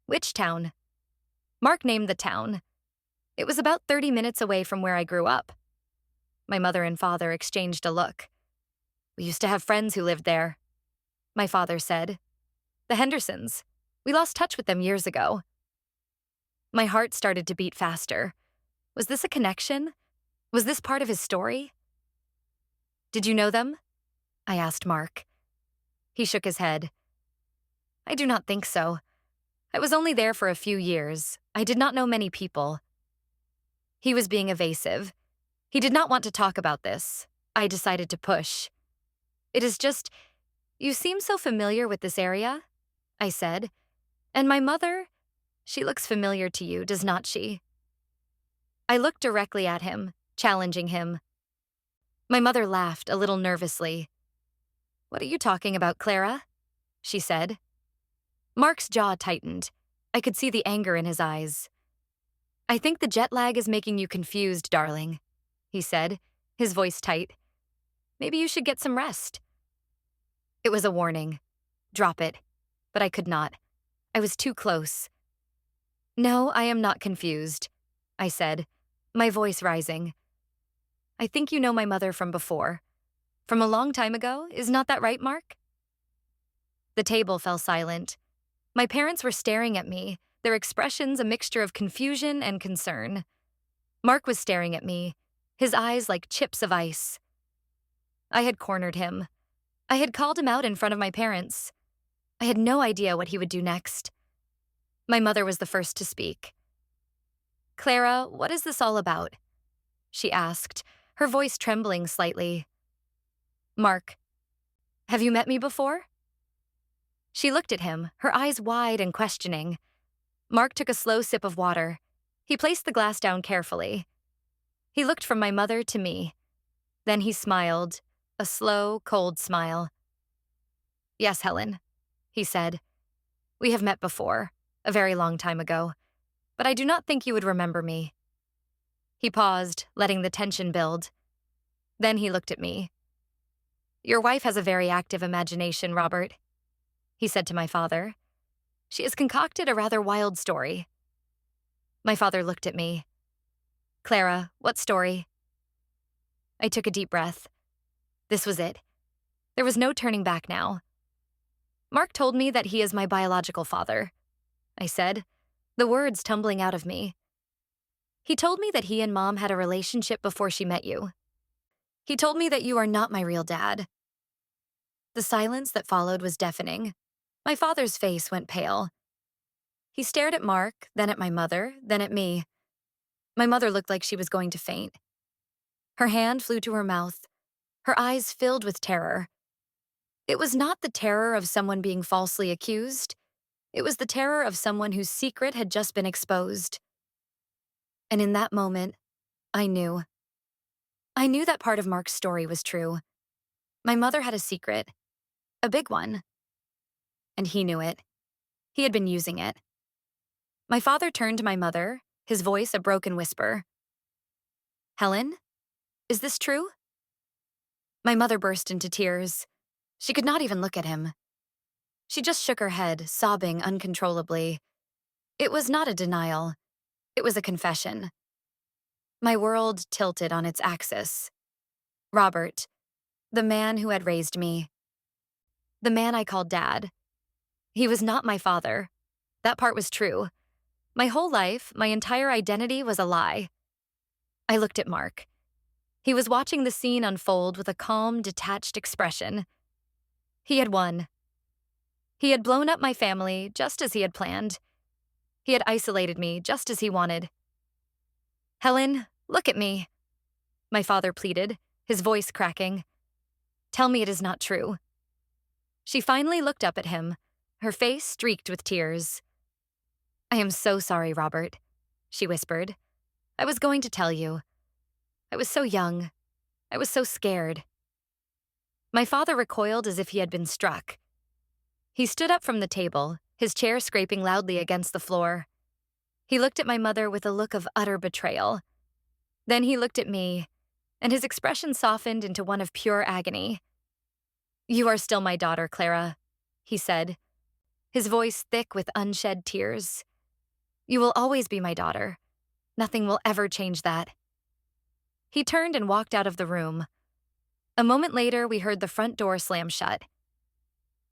"Which town?" Mark named the town. It was about 30 minutes away from where I grew up. My mother and father exchanged a look. We used to have friends who lived there, my father said. The Hendersons. We lost touch with them years ago. My heart started to beat faster. Was this a connection? Was this part of his story? Did you know them? I asked Mark. He shook his head. I do not think so. I was only there for a few years. I did not know many people. He was being evasive. He did not want to talk about this. I decided to push. It is just, you seem so familiar with this area, I said. And my mother, she looks familiar to you, does not she? I looked directly at him, challenging him. My mother laughed a little nervously. What are you talking about, Clara? She said. Mark's jaw tightened. I could see the anger in his eyes. I think the jet lag is making you confused, darling, he said, his voice tight. Maybe you should get some rest. It was a warning. Drop it. But I could not. I was too close. No, I am not confused, I said, my voice rising. I think you know my mother from before. From a long time ago, is not that right, Mark? The table fell silent. My parents were staring at me, their expressions a mixture of confusion and concern. Mark was staring at me, his eyes like chips of ice. I had cornered him. I had called him out in front of my parents. I had no idea what he would do next. My mother was the first to speak. Clara, what is this all about? She asked, her voice trembling slightly. Mark, have you met me before? She looked at him, her eyes wide and questioning. Mark took a slow sip of water. He placed the glass down carefully. He looked from my mother to me. Then he smiled, a slow, cold smile. Yes, Helen, he said. We have met before, a very long time ago, but I do not think you would remember me. He paused, letting the tension build. Then he looked at me. Your wife has a very active imagination, Robert, he said to my father. She has concocted a rather wild story. My father looked at me. Clara, what story? I took a deep breath. This was it. There was no turning back now. Mark told me that he is my biological father, I said, the words tumbling out of me. He told me that he and Mom had a relationship before she met you. He told me that you are not my real dad. The silence that followed was deafening. My father's face went pale. He stared at Mark, then at my mother, then at me. My mother looked like she was going to faint. Her hand flew to her mouth, her eyes filled with terror. It was not the terror of someone being falsely accused. It was the terror of someone whose secret had just been exposed. And in that moment, I knew. I knew that part of Mark's story was true. My mother had a secret, a big one. And he knew it. He had been using it. My father turned to my mother, his voice a broken whisper. Helen, is this true? My mother burst into tears. She could not even look at him. She just shook her head, sobbing uncontrollably. It was not a denial. It was a confession. My world tilted on its axis. Robert, the man who had raised me. The man I called Dad. He was not my father. That part was true. My whole life, my entire identity was a lie. I looked at Mark. He was watching the scene unfold with a calm, detached expression. He had won. He had blown up my family just as he had planned. He had isolated me just as he wanted. Helen, look at me, my father pleaded, his voice cracking. Tell me it is not true. She finally looked up at him, her face streaked with tears. I am so sorry, Robert, she whispered. I was going to tell you. I was so young. I was so scared. My father recoiled as if he had been struck. He stood up from the table, his chair scraping loudly against the floor. He looked at my mother with a look of utter betrayal. Then he looked at me, and his expression softened into one of pure agony. You are still my daughter, Clara, he said, his voice thick with unshed tears. You will always be my daughter. Nothing will ever change that. He turned and walked out of the room. A moment later, we heard the front door slam shut.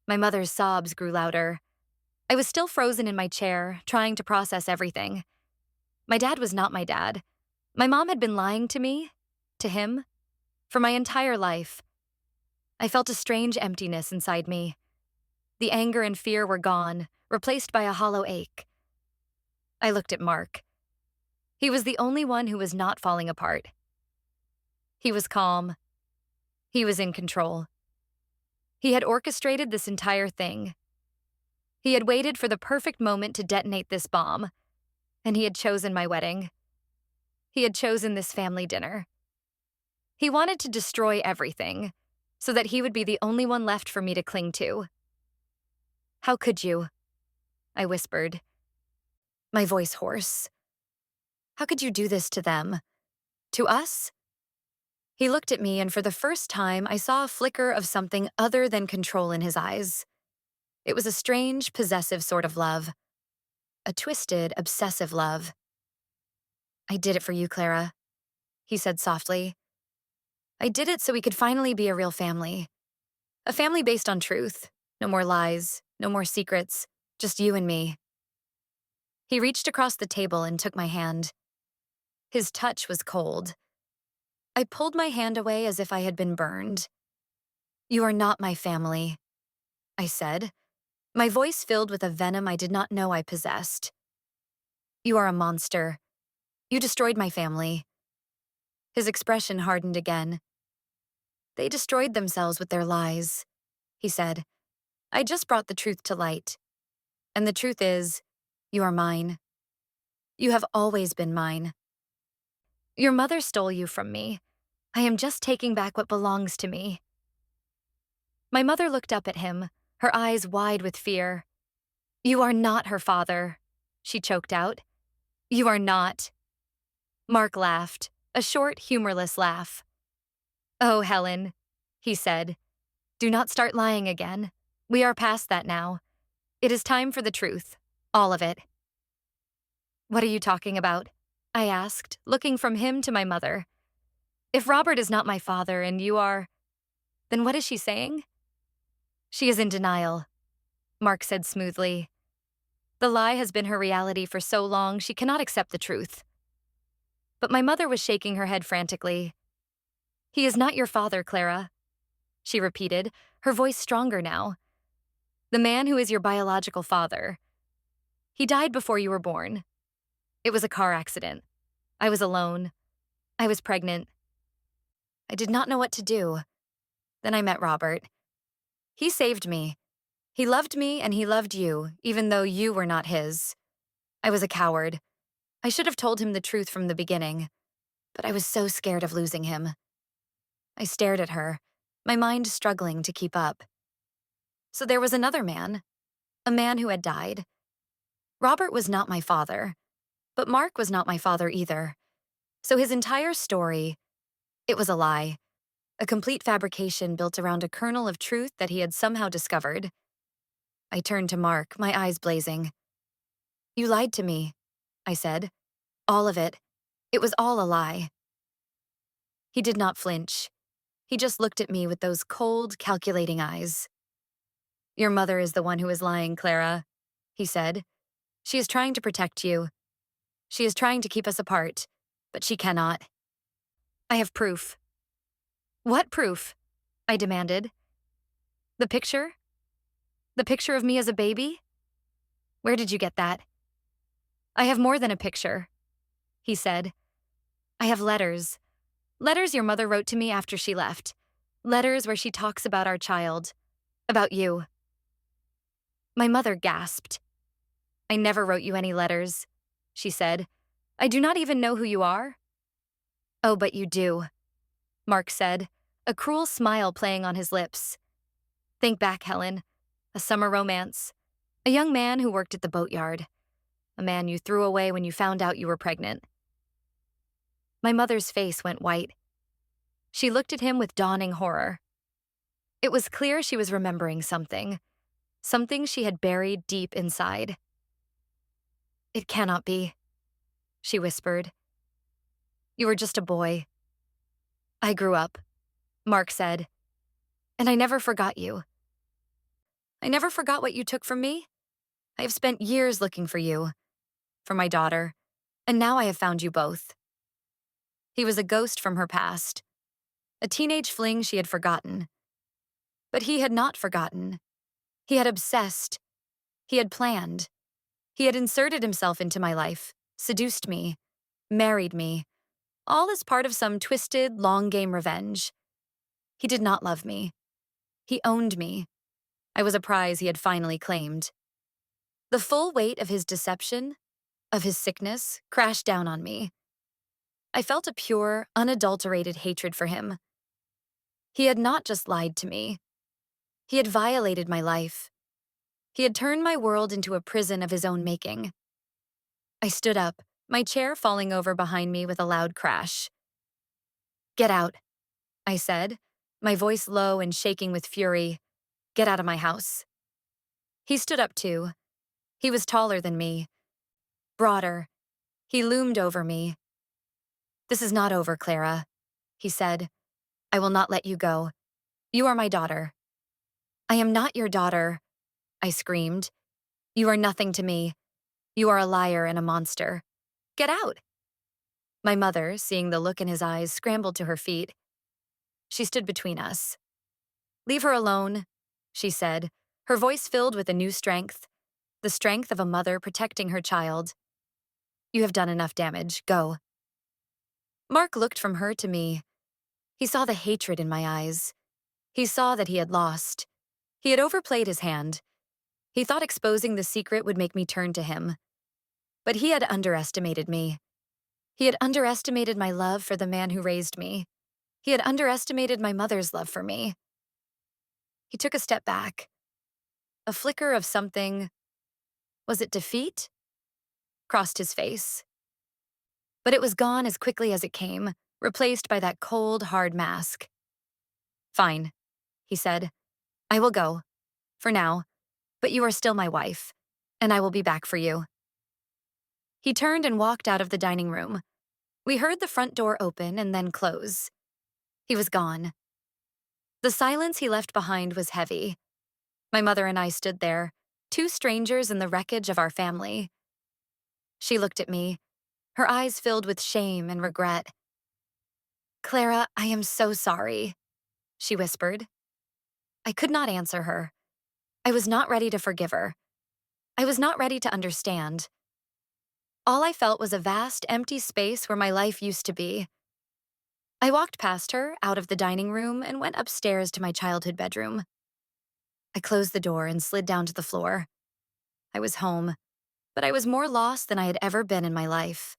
My mother's sobs grew louder. I was still frozen in my chair, trying to process everything. My dad was not my dad. My mom had been lying to me, to him, for my entire life. I felt a strange emptiness inside me. The anger and fear were gone, replaced by a hollow ache. I looked at Mark. He was the only one who was not falling apart. He was calm. He was in control. He had orchestrated this entire thing. He had waited for the perfect moment to detonate this bomb, and he had chosen my wedding. He had chosen this family dinner. He wanted to destroy everything, so that he would be the only one left for me to cling to. "How could you?" I whispered, my voice hoarse. "How could you do this to them? To us?" He looked at me, and for the first time, I saw a flicker of something other than control in his eyes. It was a strange, possessive sort of love. A twisted, obsessive love. "I did it for you, Clara," he said softly. "I did it so we could finally be a real family. A family based on truth. No more lies, no more secrets, just you and me." He reached across the table and took my hand. His touch was cold. I pulled my hand away as if I had been burned. "You are not my family," I said, my voice filled with a venom I did not know I possessed. "You are a monster. You destroyed my family." His expression hardened again. "They destroyed themselves with their lies," he said. "I just brought the truth to light. And the truth is, you are mine. You have always been mine. Your mother stole you from me. I am just taking back what belongs to me." My mother looked up at him, her eyes wide with fear. "You are not her father," she choked out. "You are not." Mark laughed, a short, humorless laugh. "Oh, Helen," he said, "do not start lying again. We are past that now. It is time for the truth, all of it." "What are you talking about?" I asked, looking from him to my mother. "If Robert is not my father and you are, then what is she saying?" "She is in denial," Mark said smoothly. "The lie has been her reality for so long she cannot accept the truth." But my mother was shaking her head frantically. "He is not your father, Clara," she repeated, her voice stronger now. "The man who is your biological father. He died before you were born. It was a car accident. I was alone. I was pregnant. I did not know what to do. Then I met Robert. He saved me. He loved me and he loved you, even though you were not his. I was a coward. I should have told him the truth from the beginning, but I was so scared of losing him." I stared at her, my mind struggling to keep up. So there was another man, a man who had died. Robert was not my father, but Mark was not my father either. So his entire story, it was a lie, a complete fabrication built around a kernel of truth that he had somehow discovered. I turned to Mark, my eyes blazing. "You lied to me," I said. "All of it. It was all a lie." He did not flinch. He just looked at me with those cold, calculating eyes. "Your mother is the one who is lying, Clara," he said. "She is trying to protect you. She is trying to keep us apart, but she cannot. I have proof." "What proof?" I demanded. "The picture? The picture of me as a baby? Where did you get that?" "I have more than a picture," he said. "I have letters. Letters your mother wrote to me after she left. Letters where she talks about our child. About you." My mother gasped. "I never wrote you any letters," she said. "I do not even know who you are." "Oh, but you do," Mark said, a cruel smile playing on his lips. "Think back, Helen. A summer romance. A young man who worked at the boatyard. A man you threw away when you found out you were pregnant." My mother's face went white. She looked at him with dawning horror. It was clear she was remembering something she had buried deep inside. "It cannot be," she whispered. "You were just a boy. I grew up. Mark said, and I never forgot you. I never forgot what you took from me. I have spent years looking for you, for my daughter, and now I have found you both. He was a ghost from her past, a teenage fling she had forgotten. But he had not forgotten. He had obsessed. He had planned. He had inserted himself into my life, seduced me, married me, all as part of some twisted, long-game revenge. He did not love me. He owned me. I was a prize he had finally claimed. The full weight of his deception, of his sickness, crashed down on me. I felt a pure, unadulterated hatred for him. He had not just lied to me. He had violated my life. He had turned my world into a prison of his own making. I stood up, my chair falling over behind me with a loud crash. "Get out," I said, my voice low and shaking with fury. "Get out of my house." He stood up too. He was taller than me, broader. He loomed over me. "This is not over, Clara," he said. "I will not let you go. You are my daughter." "I am not your daughter," I screamed. "You are nothing to me. You are a liar and a monster. Get out." My mother, seeing the look in his eyes, scrambled to her feet. She stood between us. "Leave her alone," she said, her voice filled with a new strength, the strength of a mother protecting her child. "You have done enough damage. Go." Mark looked from her to me. He saw the hatred in my eyes. He saw that he had lost. He had overplayed his hand. He thought exposing the secret would make me turn to him. But he had underestimated me. He had underestimated my love for the man who raised me. He had underestimated my mother's love for me. He took a step back. A flicker of something, was it defeat? Crossed his face. But it was gone as quickly as it came, replaced by that cold, hard mask. "Fine," he said. "I will go. For now. But you are still my wife, and I will be back for you." He turned and walked out of the dining room. We heard the front door open and then close. He was gone. The silence he left behind was heavy. My mother and I stood there, two strangers in the wreckage of our family. She looked at me, her eyes filled with shame and regret. "Clara, I am so sorry," she whispered. I could not answer her. I was not ready to forgive her. I was not ready to understand. All I felt was a vast, empty space where my life used to be. I walked past her, out of the dining room, and went upstairs to my childhood bedroom. I closed the door and slid down to the floor. I was home, but I was more lost than I had ever been in my life.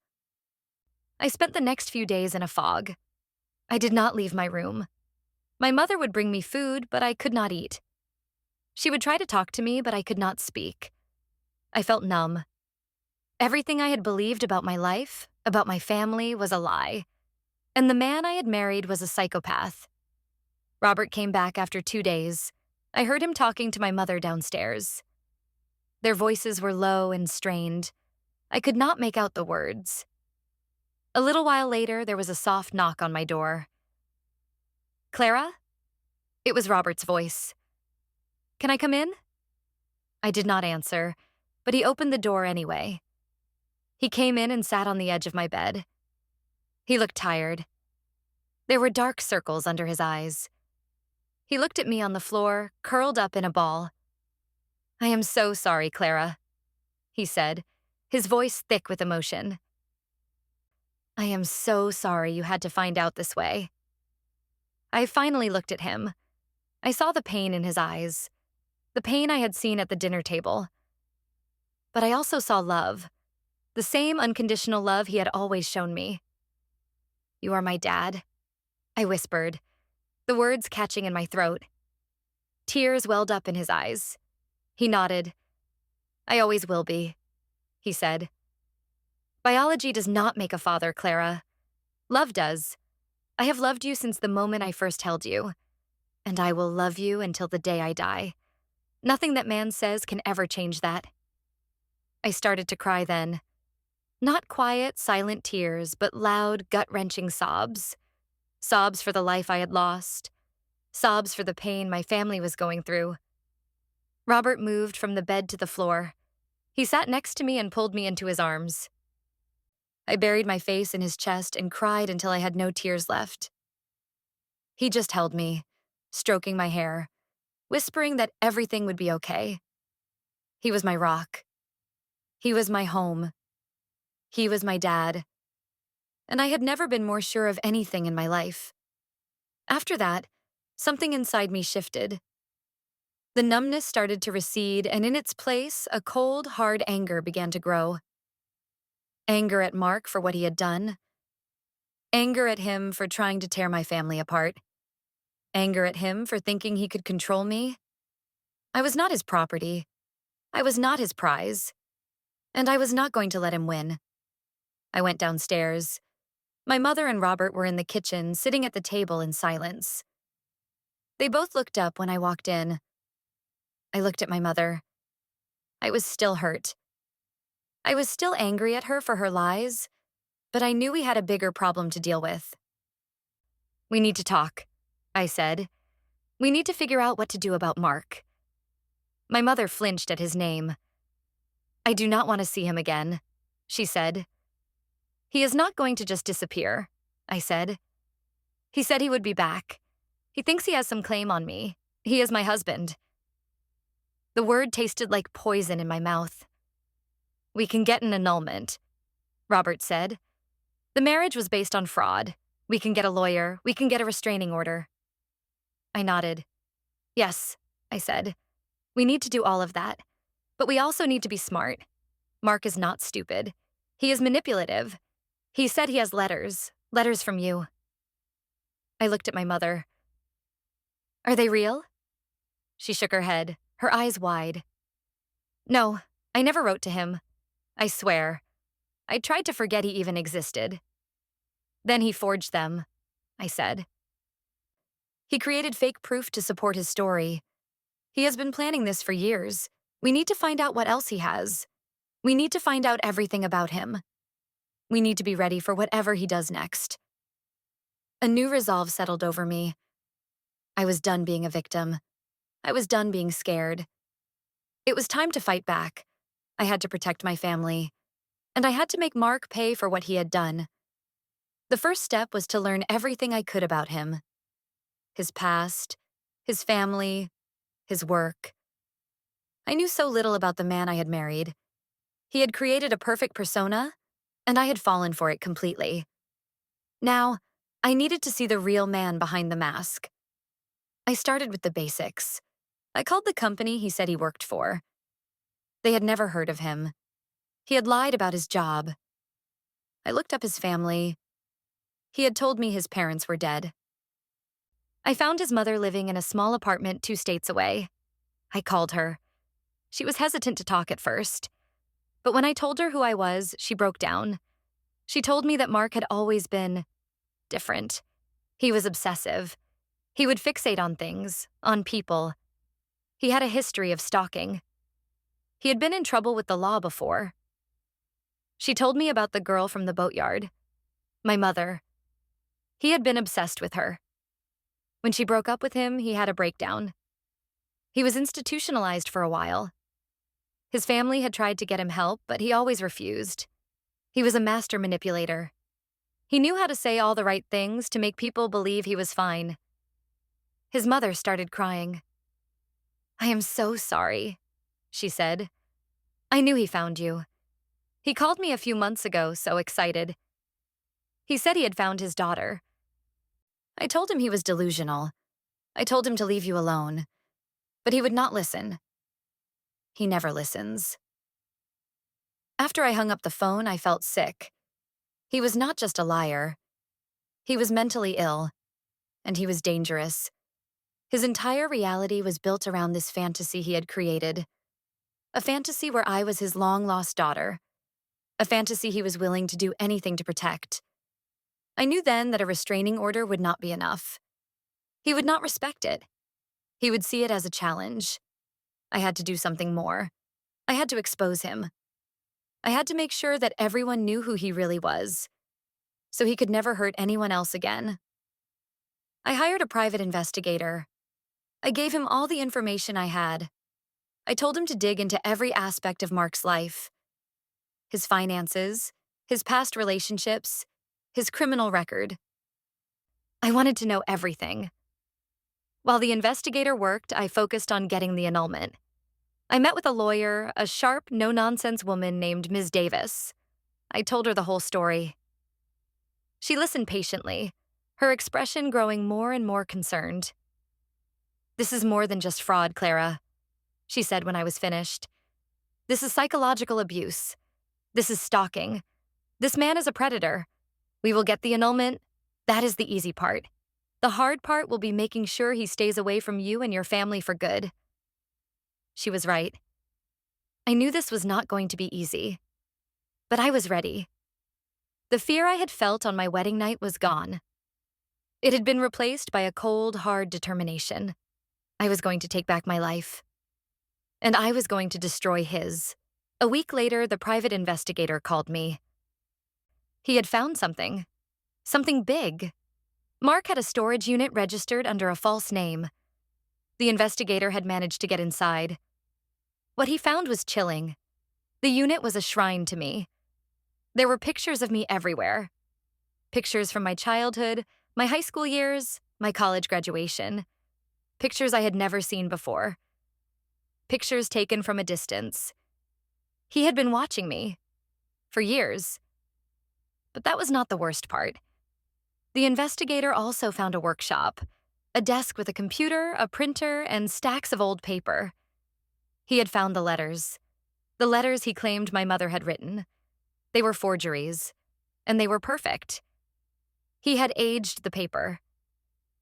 I spent the next few days in a fog. I did not leave my room. My mother would bring me food, but I could not eat. She would try to talk to me, but I could not speak. I felt numb. Everything I had believed about my life, about my family, was a lie. And the man I had married was a psychopath. Robert came back after 2 days. I heard him talking to my mother downstairs. Their voices were low and strained. I could not make out the words. A little while later, there was a soft knock on my door. "Clara?" It was Robert's voice. "Can I come in?" I did not answer, but he opened the door anyway. He came in and sat on the edge of my bed. He looked tired. There were dark circles under his eyes. He looked at me on the floor, curled up in a ball. "I am so sorry, Clara," he said, his voice thick with emotion. "I am so sorry you had to find out this way." I finally looked at him. I saw the pain in his eyes, the pain I had seen at the dinner table. But I also saw love, the same unconditional love he had always shown me. "You are my dad," I whispered, the words catching in my throat. Tears welled up in his eyes. He nodded. "I always will be," he said. "Biology does not make a father, Clara. Love does. I have loved you since the moment I first held you, and I will love you until the day I die. Nothing that man says can ever change that." I started to cry then. Not quiet, silent tears, but loud, gut-wrenching sobs. Sobs for the life I had lost, sobs for the pain my family was going through. Robert moved from the bed to the floor. He sat next to me and pulled me into his arms. I buried my face in his chest and cried until I had no tears left. He just held me, stroking my hair, whispering that everything would be okay. He was my rock. He was my home. He was my dad. And I had never been more sure of anything in my life. After that, something inside me shifted. The numbness started to recede, and in its place, a cold, hard anger began to grow. Anger at Mark for what he had done. Anger at him for trying to tear my family apart. Anger at him for thinking he could control me. I was not his property. I was not his prize. And I was not going to let him win. I went downstairs. My mother and Robert were in the kitchen, sitting at the table in silence. They both looked up when I walked in. I looked at my mother. I was still hurt. I was still angry at her for her lies, but I knew we had a bigger problem to deal with. "We need to talk," I said. "We need to figure out what to do about Mark." My mother flinched at his name. "I do not want to see him again," she said. "He is not going to just disappear," I said. "He said he would be back. He thinks he has some claim on me. He is my husband." The word tasted like poison in my mouth. "We can get an annulment," Robert said. "The marriage was based on fraud. We can get a lawyer. We can get a restraining order." I nodded. "Yes," I said. "We need to do all of that. But we also need to be smart. Mark is not stupid. He is manipulative. He said he has letters from you." I looked at my mother. "Are they real?" She shook her head, her eyes wide. "No, I never wrote to him. I swear. I tried to forget he even existed." "Then he forged them," I said. "He created fake proof to support his story. He has been planning this for years. We need to find out what else he has. We need to find out everything about him. We need to be ready for whatever he does next." A new resolve settled over me. I was done being a victim. I was done being scared. It was time to fight back. I had to protect my family. And I had to make Mark pay for what he had done. The first step was to learn everything I could about him. His past, his family, his work. I knew so little about the man I had married. He had created a perfect persona, and I had fallen for it completely. Now, I needed to see the real man behind the mask. I started with the basics. I called the company he said he worked for. They had never heard of him. He had lied about his job. I looked up his family. He had told me his parents were dead. I found his mother living in a small apartment 2 states away. I called her. She was hesitant to talk at first. But when I told her who I was, she broke down. She told me that Mark had always been different. He was obsessive. He would fixate on things, on people. He had a history of stalking. He had been in trouble with the law before. She told me about the girl from the boatyard, my mother. He had been obsessed with her. When she broke up with him, he had a breakdown. He was institutionalized for a while. His family had tried to get him help, but he always refused. He was a master manipulator. He knew how to say all the right things to make people believe he was fine. His mother started crying. "I am so sorry," she said. "I knew he found you. He called me a few months ago, so excited. He said he had found his daughter. I told him he was delusional. I told him to leave you alone. But he would not listen. He never listens." After I hung up the phone, I felt sick. He was not just a liar. He was mentally ill, and he was dangerous. His entire reality was built around this fantasy he had created. A fantasy where I was his long-lost daughter. A fantasy he was willing to do anything to protect. I knew then that a restraining order would not be enough. He would not respect it. He would see it as a challenge. I had to do something more. I had to expose him. I had to make sure that everyone knew who he really was, so he could never hurt anyone else again. I hired a private investigator. I gave him all the information I had. I told him to dig into every aspect of Mark's life: his finances, his past relationships, his criminal record. I wanted to know everything. While the investigator worked, I focused on getting the annulment. I met with a lawyer, a sharp, no-nonsense woman named Ms. Davis. I told her the whole story. She listened patiently, her expression growing more and more concerned. "This is more than just fraud, Clara," she said when I was finished. "This is psychological abuse. This is stalking. This man is a predator. We will get the annulment. That is the easy part. The hard part will be making sure he stays away from you and your family for good." She was right. I knew this was not going to be easy, but I was ready. The fear I had felt on my wedding night was gone. It had been replaced by a cold, hard determination. I was going to take back my life. And I was going to destroy his. A week later, the private investigator called me. He had found something. Something big. Mark had a storage unit registered under a false name. The investigator had managed to get inside. What he found was chilling. The unit was a shrine to me. There were pictures of me everywhere. Pictures from my childhood, my high school years, my college graduation. Pictures I had never seen before. Pictures taken from a distance. He had been watching me. For years. But that was not the worst part. The investigator also found a workshop. A desk with a computer, a printer, and stacks of old paper. He had found the letters. The letters he claimed my mother had written. They were forgeries. And they were perfect. He had aged the paper.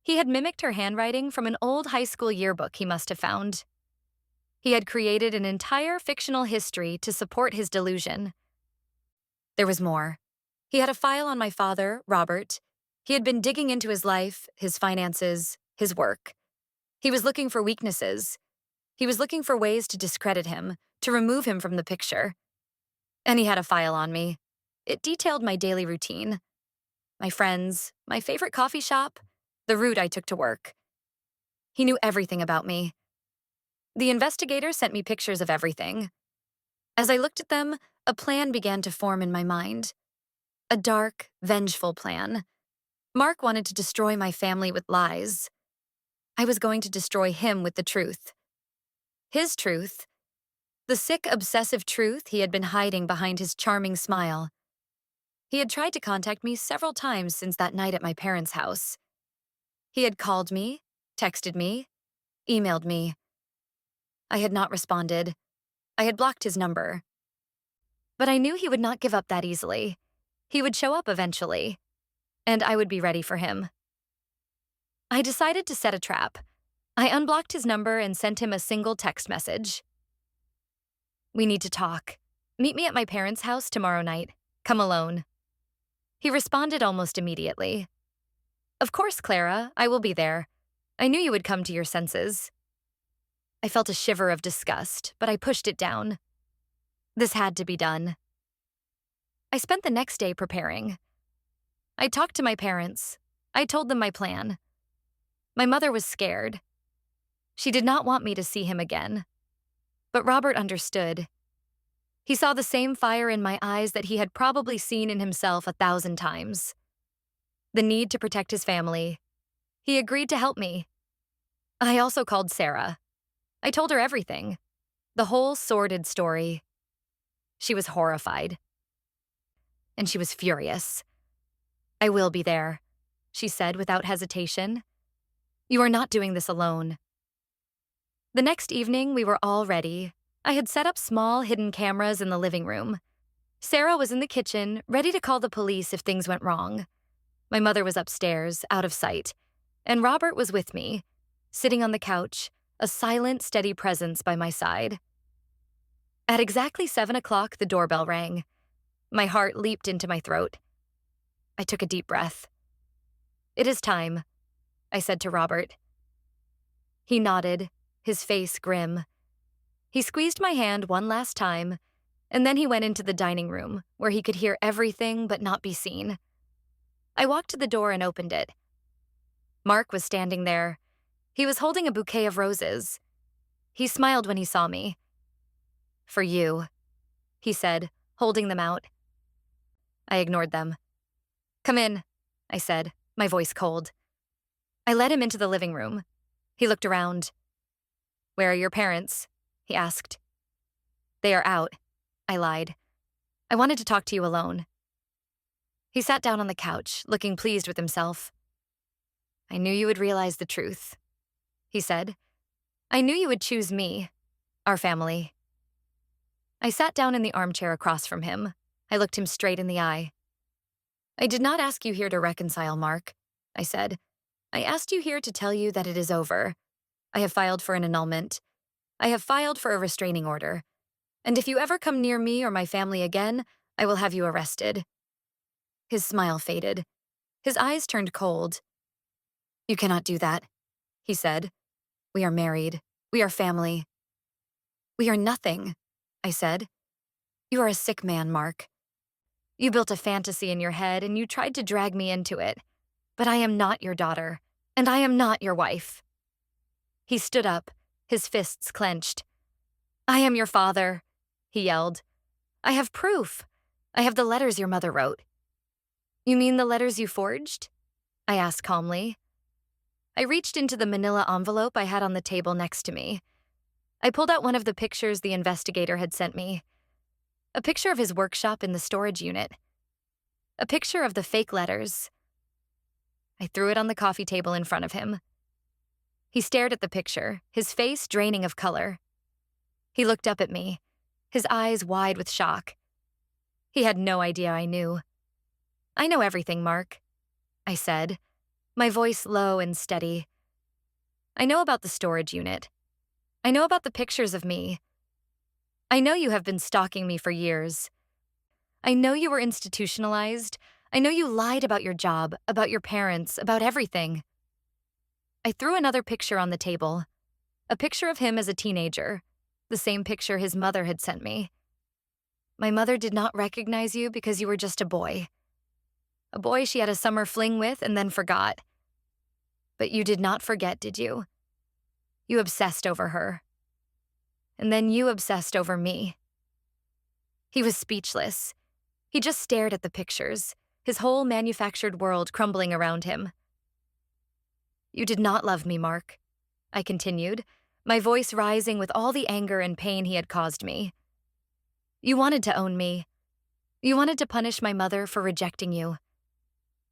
He had mimicked her handwriting from an old high school yearbook he must have found. He had created an entire fictional history to support his delusion. There was more. He had a file on my father, Robert. He had been digging into his life, his finances, his work. He was looking for weaknesses. He was looking for ways to discredit him, to remove him from the picture. And he had a file on me. It detailed my daily routine. My friends, my favorite coffee shop, the route I took to work. He knew everything about me. The investigator sent me pictures of everything. As I looked at them, a plan began to form in my mind. A dark, vengeful plan. Mark wanted to destroy my family with lies. I was going to destroy him with the truth. His truth. The sick, obsessive truth he had been hiding behind his charming smile. He had tried to contact me several times since that night at my parents' house. He had called me, texted me, emailed me. I had not responded. I had blocked his number. But I knew he would not give up that easily. He would show up eventually, and I would be ready for him. I decided to set a trap. I unblocked his number and sent him a single text message. "We need to talk. Meet me at my parents' house tomorrow night. Come alone." He responded almost immediately. "Of course, Clara, I will be there. I knew you would come to your senses." I felt a shiver of disgust, but I pushed it down. This had to be done. I spent the next day preparing. I talked to my parents. I told them my plan. My mother was scared. She did not want me to see him again. But Robert understood. He saw the same fire in my eyes that he had probably seen in himself 1,000 times. The need to protect his family. He agreed to help me. I also called Sarah. I told her everything. The whole sordid story. She was horrified. And she was furious. "I will be there," she said without hesitation. "You are not doing this alone." The next evening, we were all ready. I had set up small, hidden cameras in the living room. Sarah was in the kitchen, ready to call the police if things went wrong. My mother was upstairs, out of sight, and Robert was with me, sitting on the couch, a silent, steady presence by my side. At exactly 7 o'clock, the doorbell rang. My heart leaped into my throat. I took a deep breath. "It is time," I said to Robert. He nodded, his face grim. He squeezed my hand one last time, and then he went into the dining room, where he could hear everything but not be seen. I walked to the door and opened it. Mark was standing there. He was holding a bouquet of roses. He smiled when he saw me. "For you," he said, holding them out. I ignored them. "Come in," I said, my voice cold. I led him into the living room. He looked around. "Where are your parents?" he asked. "They are out," I lied. "I wanted to talk to you alone." He sat down on the couch, looking pleased with himself. "I knew you would realize the truth," he said. "I knew you would choose me, our family." I sat down in the armchair across from him. I looked him straight in the eye. "I did not ask you here to reconcile, Mark," I said. "I asked you here to tell you that it is over. I have filed for an annulment. I have filed for a restraining order. And if you ever come near me or my family again, I will have you arrested." His smile faded. His eyes turned cold. "You cannot do that," he said. "We are married. We are family." "We are nothing," I said. "You are a sick man, Mark. You built a fantasy in your head and you tried to drag me into it. But I am not your daughter, and I am not your wife." He stood up, his fists clenched. "I am your father," he yelled. "I have proof. I have the letters your mother wrote." "You mean the letters you forged?" I asked calmly. I reached into the manila envelope I had on the table next to me. I pulled out one of the pictures the investigator had sent me. A picture of his workshop in the storage unit. A picture of the fake letters. I threw it on the coffee table in front of him. He stared at the picture, his face draining of color. He looked up at me, his eyes wide with shock. He had no idea I knew. "I know everything, Mark," I said, my voice low and steady. "I know about the storage unit. I know about the pictures of me. I know you have been stalking me for years. I know you were institutionalized. I know you lied about your job, about your parents, about everything." I threw another picture on the table, a picture of him as a teenager, the same picture his mother had sent me. "My mother did not recognize you because you were just a boy. A boy she had a summer fling with and then forgot. But you did not forget, did you? You obsessed over her. And then you obsessed over me." He was speechless. He just stared at the pictures, his whole manufactured world crumbling around him. "You did not love me, Mark," I continued, my voice rising with all the anger and pain he had caused me. "You wanted to own me. You wanted to punish my mother for rejecting you.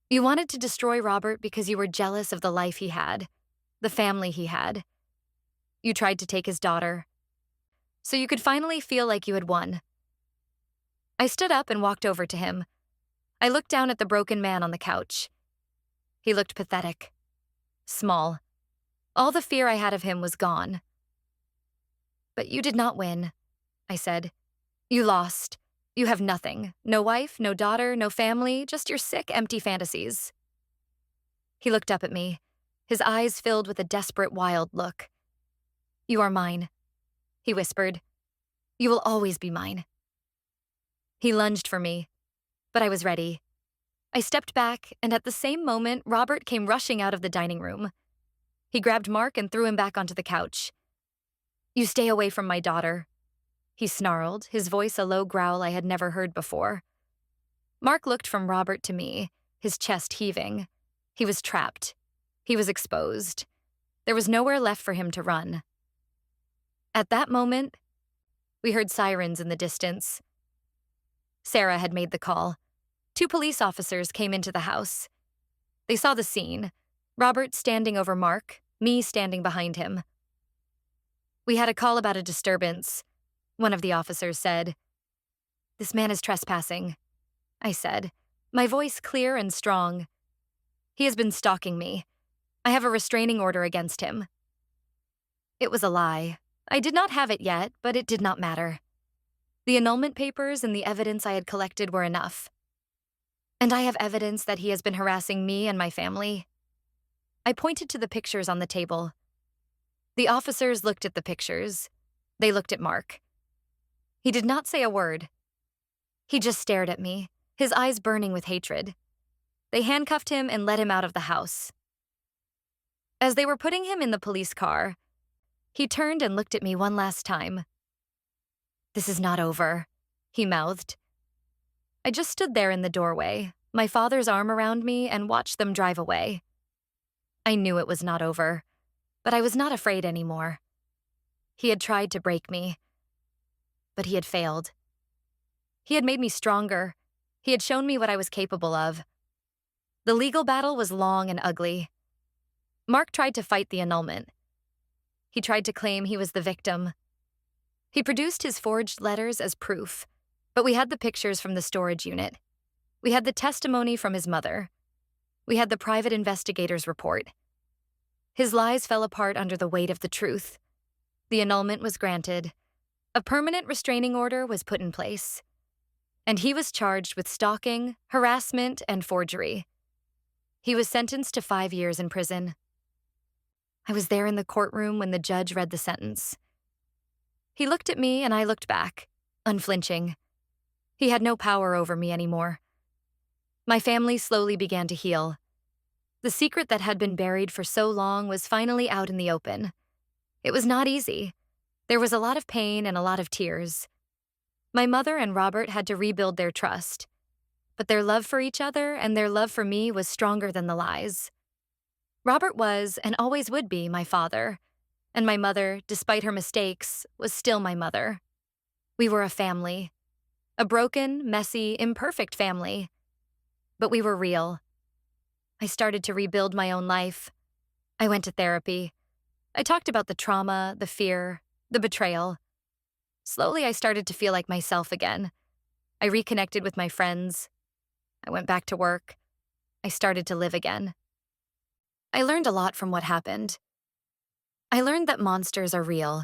You wanted to destroy Robert because you were jealous of the life he had, the family he had. You tried to take his daughter, so you could finally feel like you had won." I stood up and walked over to him. I looked down at the broken man on the couch. He looked pathetic, small. All the fear I had of him was gone. "But you did not win," I said. "You lost. You have nothing. No wife, no daughter, no family, just your sick, empty fantasies." He looked up at me, his eyes filled with a desperate, wild look. "You are mine," he whispered. "You will always be mine." He lunged for me, but I was ready. I stepped back, and at the same moment, Robert came rushing out of the dining room. He grabbed Mark and threw him back onto the couch. "You stay away from my daughter," he snarled, his voice a low growl I had never heard before. Mark looked from Robert to me, his chest heaving. He was trapped. He was exposed. There was nowhere left for him to run. At that moment, we heard sirens in the distance. Sarah had made the call. 2 police officers came into the house. They saw the scene, Robert standing over Mark, me standing behind him. "We had a call about a disturbance," one of the officers said. "This man is trespassing," I said, my voice clear and strong. "He has been stalking me. I have a restraining order against him." It was a lie. I did not have it yet, but it did not matter. The annulment papers and the evidence I had collected were enough. "And I have evidence that he has been harassing me and my family." I pointed to the pictures on the table. The officers looked at the pictures. They looked at Mark. He did not say a word. He just stared at me, his eyes burning with hatred. They handcuffed him and led him out of the house. As they were putting him in the police car, he turned and looked at me one last time. "This is not over," he mouthed. I just stood there in the doorway, my father's arm around me, and watched them drive away. I knew it was not over, but I was not afraid anymore. He had tried to break me, but he had failed. He had made me stronger. He had shown me what I was capable of. The legal battle was long and ugly. Mark tried to fight the annulment. He tried to claim he was the victim. He produced his forged letters as proof, but we had the pictures from the storage unit. We had the testimony from his mother. We had the private investigator's report. His lies fell apart under the weight of the truth. The annulment was granted. A permanent restraining order was put in place. And he was charged with stalking, harassment, and forgery. He was sentenced to 5 years in prison. I was there in the courtroom when the judge read the sentence. He looked at me and I looked back, unflinching. He had no power over me anymore. My family slowly began to heal. The secret that had been buried for so long was finally out in the open. It was not easy. There was a lot of pain and a lot of tears. My mother and Robert had to rebuild their trust, but their love for each other and their love for me was stronger than the lies. Robert was, and always would be, my father, and my mother, despite her mistakes, was still my mother. We were a family. A broken, messy, imperfect family. But we were real. I started to rebuild my own life. I went to therapy. I talked about the trauma, the fear, the betrayal. Slowly, I started to feel like myself again. I reconnected with my friends. I went back to work. I started to live again. I learned a lot from what happened. I learned that monsters are real,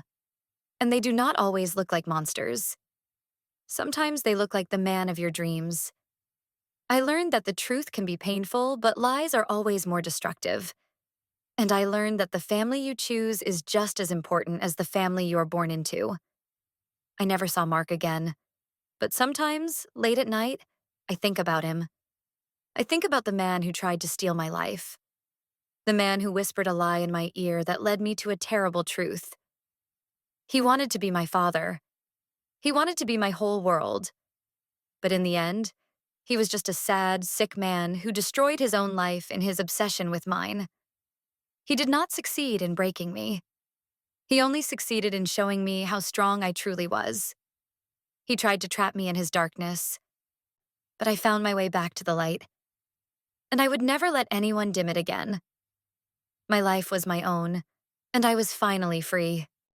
and they do not always look like monsters. Sometimes they look like the man of your dreams. I learned that the truth can be painful, but lies are always more destructive. And I learned that the family you choose is just as important as the family you are born into. I never saw Mark again, but sometimes, late at night, I think about him. I think about the man who tried to steal my life. The man who whispered a lie in my ear that led me to a terrible truth. He wanted to be my father. He wanted to be my whole world. But in the end, he was just a sad, sick man who destroyed his own life in his obsession with mine. He did not succeed in breaking me. He only succeeded in showing me how strong I truly was. He tried to trap me in his darkness, but I found my way back to the light. And I would never let anyone dim it again. My life was my own, and I was finally free.